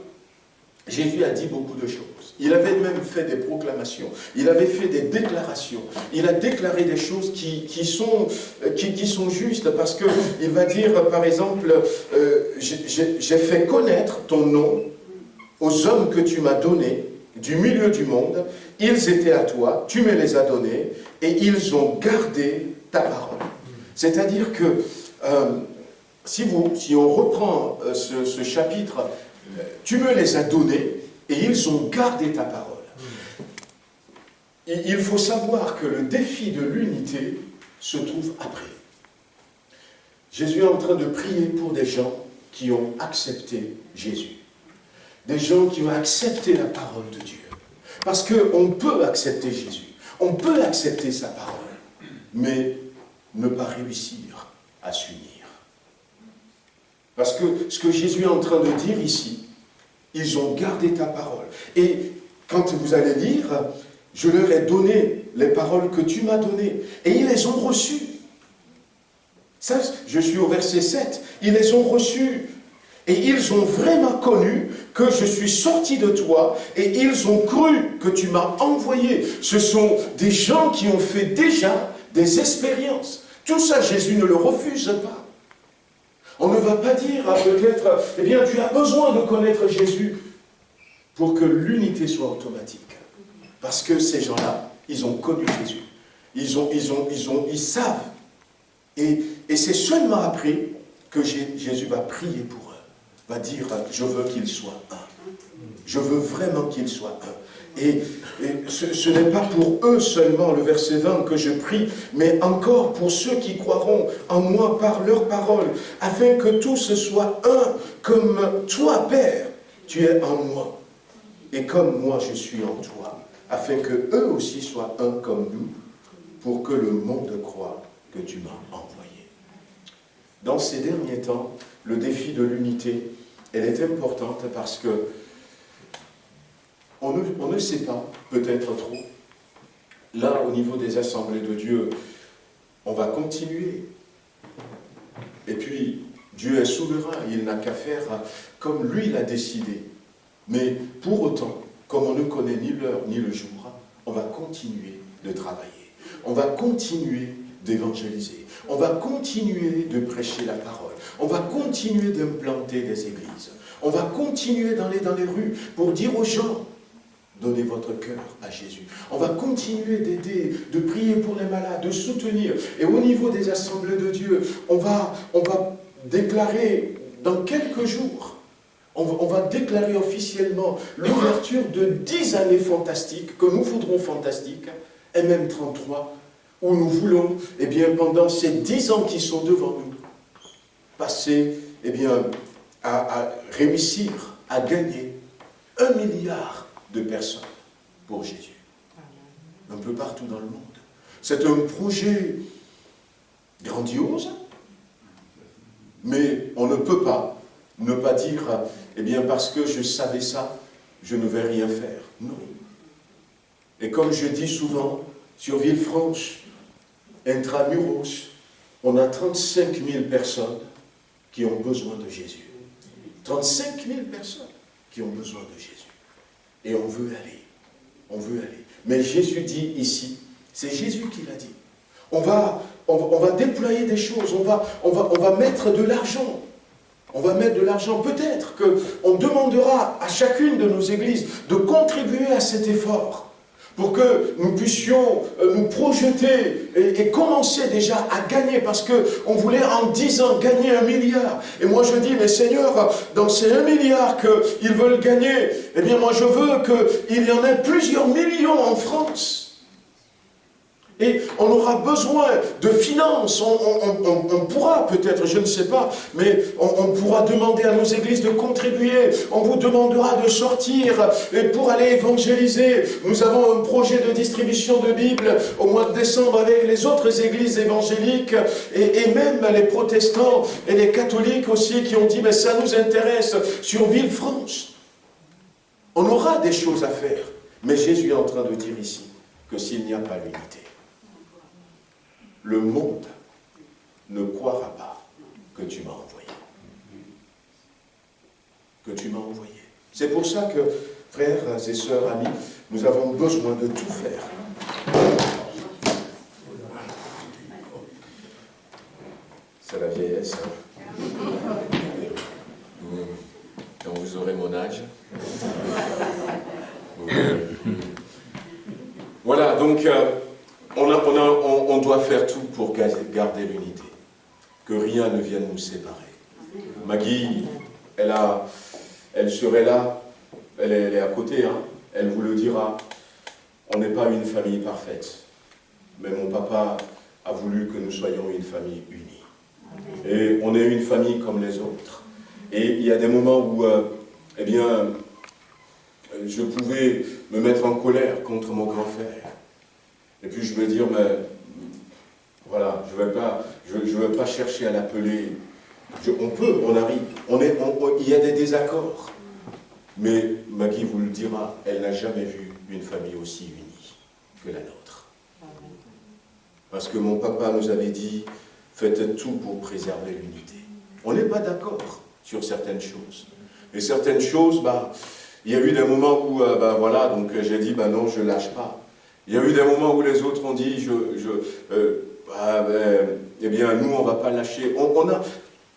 Jésus a dit beaucoup de choses. Il avait même fait des proclamations, il avait fait des déclarations, il a déclaré des choses qui sont justes, parce qu'il va dire, par exemple, j'ai fait connaître ton nom aux hommes que tu m'as donnés du milieu du monde, ils étaient à toi, tu me les as donnés, et ils ont gardé ta parole. C'est-à-dire que, si on reprend ce chapitre, tu me les as donnés, et ils ont gardé ta parole. Il faut savoir que le défi de l'unité se trouve après. Jésus est en train de prier pour des gens qui ont accepté Jésus. Des gens qui ont accepté la parole de Dieu. Parce qu'on peut accepter Jésus, on peut accepter sa parole, mais ne pas réussir à s'unir. Parce que ce que Jésus est en train de dire ici, ils ont gardé ta parole. Et quand vous allez lire, je leur ai donné les paroles que tu m'as données, et ils les ont reçues. Ça, je suis au verset 7, ils les ont reçues. Et ils ont vraiment connu que je suis sorti de toi, et ils ont cru que tu m'as envoyé. Ce sont des gens qui ont fait déjà des expériences. Tout ça, Jésus ne le refuse pas. On ne va pas dire peut-être, eh bien, tu as besoin de connaître Jésus pour que l'unité soit automatique. Parce que ces gens-là, ils ont connu Jésus. Ils savent. Et c'est seulement après que Jésus va prier pour eux. Va dire, je veux qu'ils soient un. Je veux vraiment qu'ils soient un. Et ce n'est pas pour eux seulement, le verset 20, que je prie, mais encore pour ceux qui croiront en moi par leur parole, afin que tous soient un, comme toi, Père, tu es en moi, et comme moi je suis en toi, afin que eux aussi soient un comme nous, pour que le monde croie que tu m'as envoyé. Dans ces derniers temps, le défi de l'unité, elle est importante parce que on ne sait pas, peut-être trop. Là, au niveau des assemblées de Dieu, on va continuer. Et puis, Dieu est souverain, il n'a qu'à faire comme lui l'a décidé. Mais pour autant, comme on ne connaît ni l'heure ni le jour, on va continuer de travailler. On va continuer d'évangéliser. On va continuer de prêcher la parole. On va continuer d'implanter des églises. On va continuer dans les rues pour dire aux gens, donnez votre cœur à Jésus. On va continuer d'aider, de prier pour les malades, de soutenir. Et au niveau des assemblées de Dieu, on va déclarer dans quelques jours, on va déclarer officiellement l'ouverture de 10 années fantastiques, que nous voudrons fantastiques, et même 33, où nous voulons, eh bien, pendant ces 10 ans qui sont devant nous, passer, eh bien, à réussir à gagner 1 milliard de personnes pour Jésus. Un peu partout dans le monde. C'est un projet grandiose, mais on ne peut pas ne pas dire, eh bien, parce que je savais ça, je ne vais rien faire. Non. Et comme je dis souvent, sur Villefranche, intramuros, on a 35 000 personnes qui ont besoin de Jésus. 35 000 personnes qui ont besoin de Jésus. Et on veut aller. On veut aller. Mais Jésus dit ici, c'est Jésus qui l'a dit. On va déployer des choses, on va mettre de l'argent. On va mettre de l'argent. Peut-être qu'on demandera à chacune de nos églises de contribuer à cet effort pour que nous puissions nous projeter et commencer déjà à gagner, parce qu'on voulait en 10 ans gagner 1 milliard. Et moi je dis, mais Seigneur, dans ces 1 milliard qu'ils veulent gagner, eh bien moi je veux qu'il y en ait plusieurs millions en France. Et on aura besoin de finances, on pourra peut-être, je ne sais pas, mais on pourra demander à nos églises de contribuer, on vous demandera de sortir et pour aller évangéliser. Nous avons un projet de distribution de Bible au mois de décembre avec les autres églises évangéliques et même les protestants et les catholiques aussi qui ont dit, mais ça nous intéresse sur Villefranche. On aura des choses à faire, mais Jésus est en train de dire ici que s'il n'y a pas l'unité, le monde ne croira pas que tu m'as envoyé. Que tu m'as envoyé. C'est pour ça que, frères et sœurs, amis, nous avons besoin de tout faire. C'est la vieillesse. Quand vous aurez mon âge. Voilà, donc... On doit faire tout pour garder l'unité. Que rien ne vienne nous séparer. Maggie, elle serait là, elle est à côté, hein, elle vous le dira. On n'est pas une famille parfaite. Mais mon papa a voulu que nous soyons une famille unie. Et on est une famille comme les autres. Et il y a des moments où, eh bien, je pouvais me mettre en colère contre mon grand frère. Et puis je veux dire, mais voilà, je ne vais pas chercher à l'appeler. On arrive, il y a des désaccords. Mais Maggie vous le dira, elle n'a jamais vu une famille aussi unie que la nôtre. Parce que mon papa nous avait dit, faites tout pour préserver l'unité. On n'est pas d'accord sur certaines choses. Et certaines choses, il y a eu des moments où, voilà, donc j'ai dit, non, je ne lâche pas. Il y a eu des moments où les autres ont dit, eh bien, nous, on ne va pas lâcher. On a,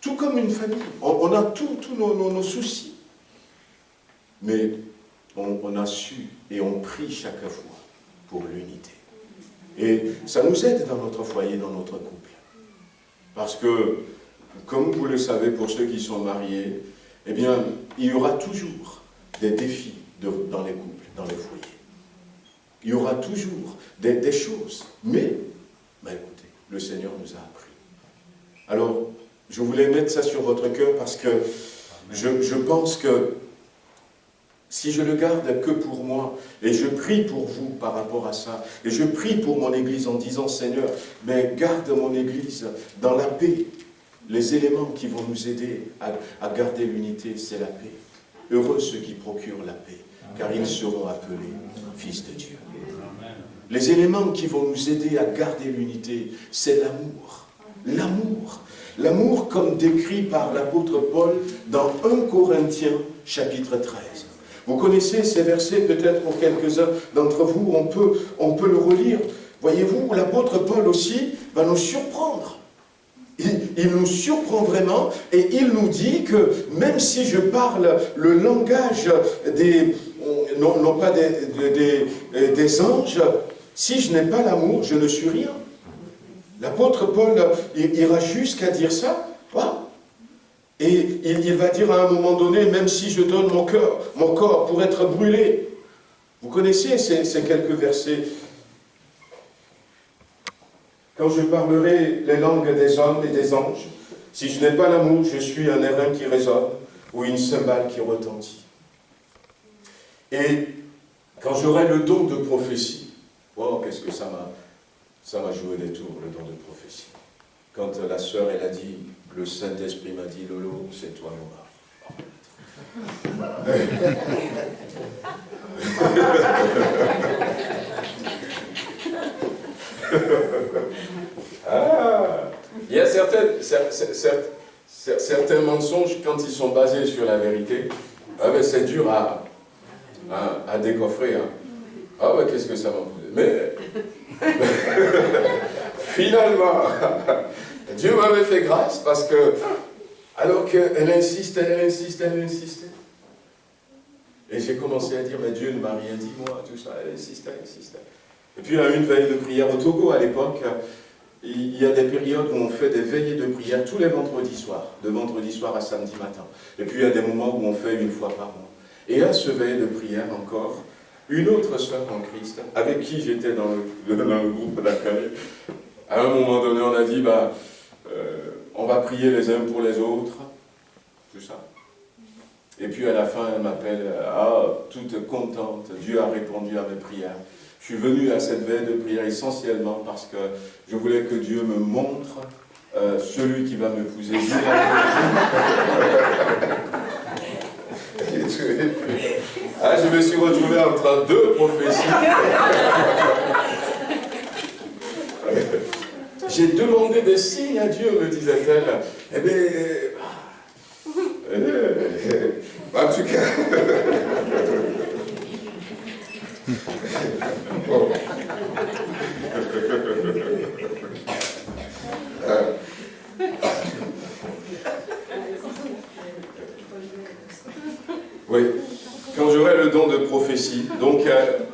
tout comme une famille, on a tous nos soucis. Mais on a su et on prie chaque fois pour l'unité. Et ça nous aide dans notre foyer, dans notre couple. Parce que, comme vous le savez, pour ceux qui sont mariés, eh bien, il y aura toujours des défis dans les couples, dans les foyers. Il y aura toujours des choses. Mais, écoutez, le Seigneur nous a appris. Alors, je voulais mettre ça sur votre cœur parce que je pense que si je le garde que pour moi, et je prie pour vous par rapport à ça, et je prie pour mon Église en disant, Seigneur, mais garde mon Église dans la paix. Les éléments qui vont nous aider à garder l'unité, c'est la paix. Heureux ceux qui procurent la paix, car ils seront appelés fils de Dieu. Les éléments qui vont nous aider à garder l'unité, c'est l'amour. L'amour. L'amour comme décrit par l'apôtre Paul dans 1 Corinthiens chapitre 13. Vous connaissez ces versets peut-être pour quelques-uns d'entre vous, on peut le relire. voyez-vous, l'apôtre Paul aussi va nous surprendre. Il nous surprend vraiment et il nous dit que même si je parle le langage non pas des anges, si je n'ai pas l'amour, je ne suis rien. L'apôtre Paul ira jusqu'à dire ça. Wow. Et il va dire à un moment donné, même si je donne mon corps pour être brûlé. Vous connaissez ces quelques versets. Quand je parlerai les langues des hommes et des anges, si je n'ai pas l'amour, je suis un airain qui résonne ou une cymbale qui retentit. Et quand j'aurai le don de prophétie, wow, qu'est-ce que ça m'a joué des tours, le don de prophétie. Quand la sœur, elle a dit, le Saint-Esprit m'a dit, Lolo, c'est toi, Laura. Il y a certains mensonges, quand ils sont basés sur la vérité, c'est dur à décoffrer. Hein. Ah ouais, qu'est-ce que ça m'a posé. Mais finalement, Dieu m'avait fait grâce parce que, alors qu'elle insistait, et j'ai commencé à dire, mais Dieu ne m'a rien dit, moi, tout ça, elle insistait. Et puis, à une veille de prière au Togo, à l'époque, il y a des périodes où on fait des veillées de prière tous les vendredis soirs, de vendredi soir à samedi matin. Et puis, il y a des moments où on fait une fois par mois. Et à ce veille de prière encore, une autre sœur en Christ, avec qui j'étais dans le groupe d'accueil, à un moment donné, on a dit, on va prier les uns pour les autres, tout ça. Et puis à la fin, elle m'appelle, toute contente, Dieu a répondu à mes prières. Je suis venu à cette veille de prière essentiellement parce que je voulais que Dieu me montre celui qui va m'épouser. Je me suis retrouvé entre deux prophéties. J'ai demandé des signes à Dieu, me disait-elle. Eh bien, en tout cas, bon. Oui, quand j'aurai le don de prophétie, donc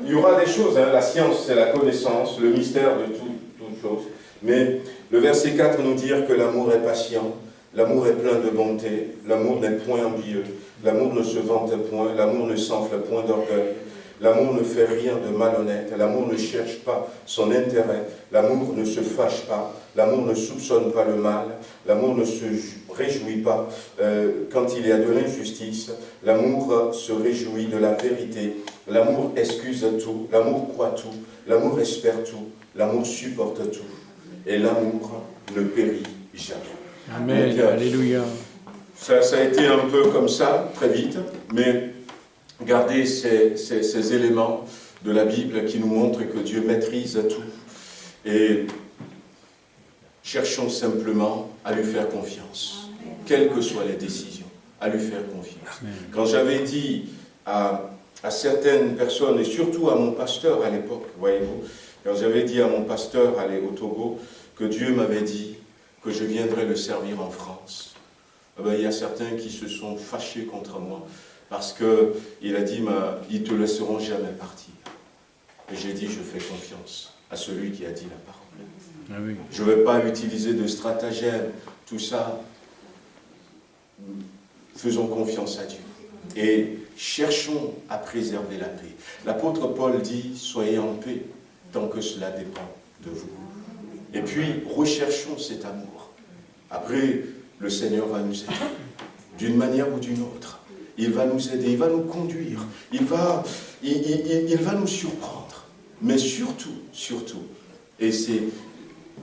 il y aura des choses, hein, la science c'est la connaissance, le mystère de toute chose, mais le verset 4 nous dit que l'amour est patient, l'amour est plein de bonté, l'amour n'est point envieux, l'amour ne se vante point, l'amour ne s'enfle point d'orgueil, l'amour ne fait rien de malhonnête, l'amour ne cherche pas son intérêt, l'amour ne se fâche pas, l'amour ne soupçonne pas le mal, l'amour ne se réjouit pas quand il y a de l'injustice, l'amour se réjouit de la vérité, l'amour excuse tout, l'amour croit tout, l'amour espère tout, l'amour supporte tout, et l'amour ne périt jamais. Amen, donc, alléluia. Ça a été un peu comme ça, très vite, mais gardez ces éléments de la Bible qui nous montrent que Dieu maîtrise tout. Et cherchons simplement à lui faire confiance, quelles que soient les décisions, à lui faire confiance. Quand j'avais dit à certaines personnes, et surtout à mon pasteur à l'époque, voyez-vous, quand j'avais dit à mon pasteur, allez au Togo, que Dieu m'avait dit que je viendrais le servir en France, il y a certains qui se sont fâchés contre moi, parce qu'il a dit, ils ne te laisseront jamais partir. Et j'ai dit, je fais confiance à celui qui a dit la parole. Ah oui. Je ne vais pas utiliser de stratagème, tout ça. Faisons confiance à Dieu. Et cherchons à préserver la paix. L'apôtre Paul dit, soyez en paix, tant que cela dépend de vous. Et puis, recherchons cet amour. Après, le Seigneur va nous aider, d'une manière ou d'une autre. Il va nous aider, il va nous conduire, il va nous surprendre. Mais surtout, et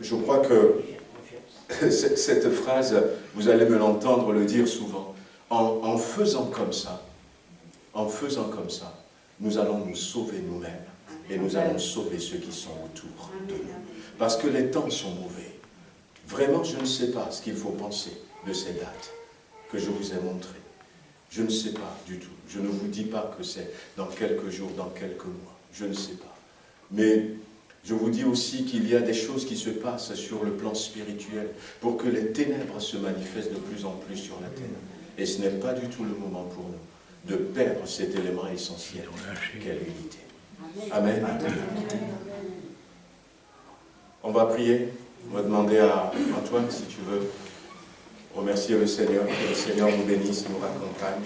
je crois que cette phrase, vous allez me l'entendre le dire souvent, en faisant comme ça, nous allons nous sauver nous-mêmes et nous allons sauver ceux qui sont autour de nous. Parce que les temps sont mauvais. Vraiment, je ne sais pas ce qu'il faut penser de ces dates que je vous ai montrées. Je ne sais pas du tout. Je ne vous dis pas que c'est dans quelques jours, dans quelques mois. Je ne sais pas. Mais Je vous dis aussi qu'il y a des choses qui se passent sur le plan spirituel pour que les ténèbres se manifestent de plus en plus sur la terre. Et ce n'est pas du tout le moment pour nous de perdre cet élément essentiel qu'est l'unité. Amen. On va prier. On va demander à Antoine, si tu veux, remercier le Seigneur, que le Seigneur nous bénisse, nous raccompagne.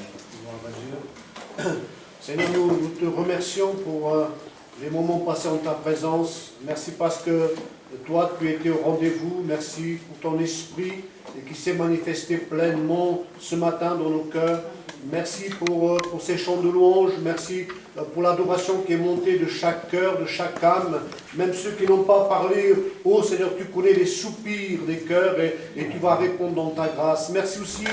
Seigneur, nous te remercions pour les moments passés en ta présence. Merci parce que toi, tu étais au rendez-vous. Merci pour ton esprit et qui s'est manifesté pleinement ce matin dans nos cœurs. Merci pour ces chants de louange. Merci pour l'adoration qui est montée de chaque cœur, de chaque âme. Même ceux qui n'ont pas parlé, oh Seigneur, tu connais les soupirs des cœurs et tu vas répondre dans ta grâce. Merci aussi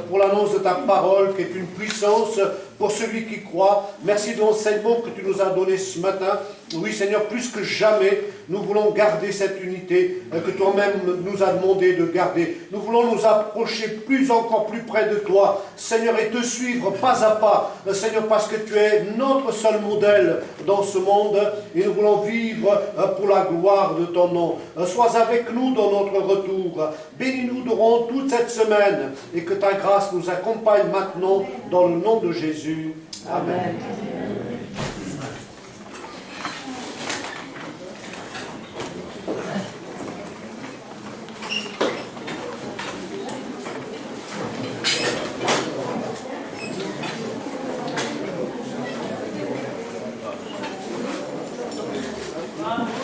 pour l'annonce de ta parole qui est une puissance pour celui qui croit. Merci de l'enseignement que tu nous as donné ce matin. Oui Seigneur, plus que jamais, nous voulons garder cette unité que toi-même nous as demandé de garder. Nous voulons nous approcher encore plus près de toi, Seigneur, et te suivre pas à pas, Seigneur, parce que tu es notre seul modèle dans ce monde et nous voulons vivre pour la gloire de ton nom. Sois avec nous dans notre retour. Bénis-nous durant toute cette semaine et que ta grâce nous accompagne maintenant dans le nom de Jésus. Amen. Amen.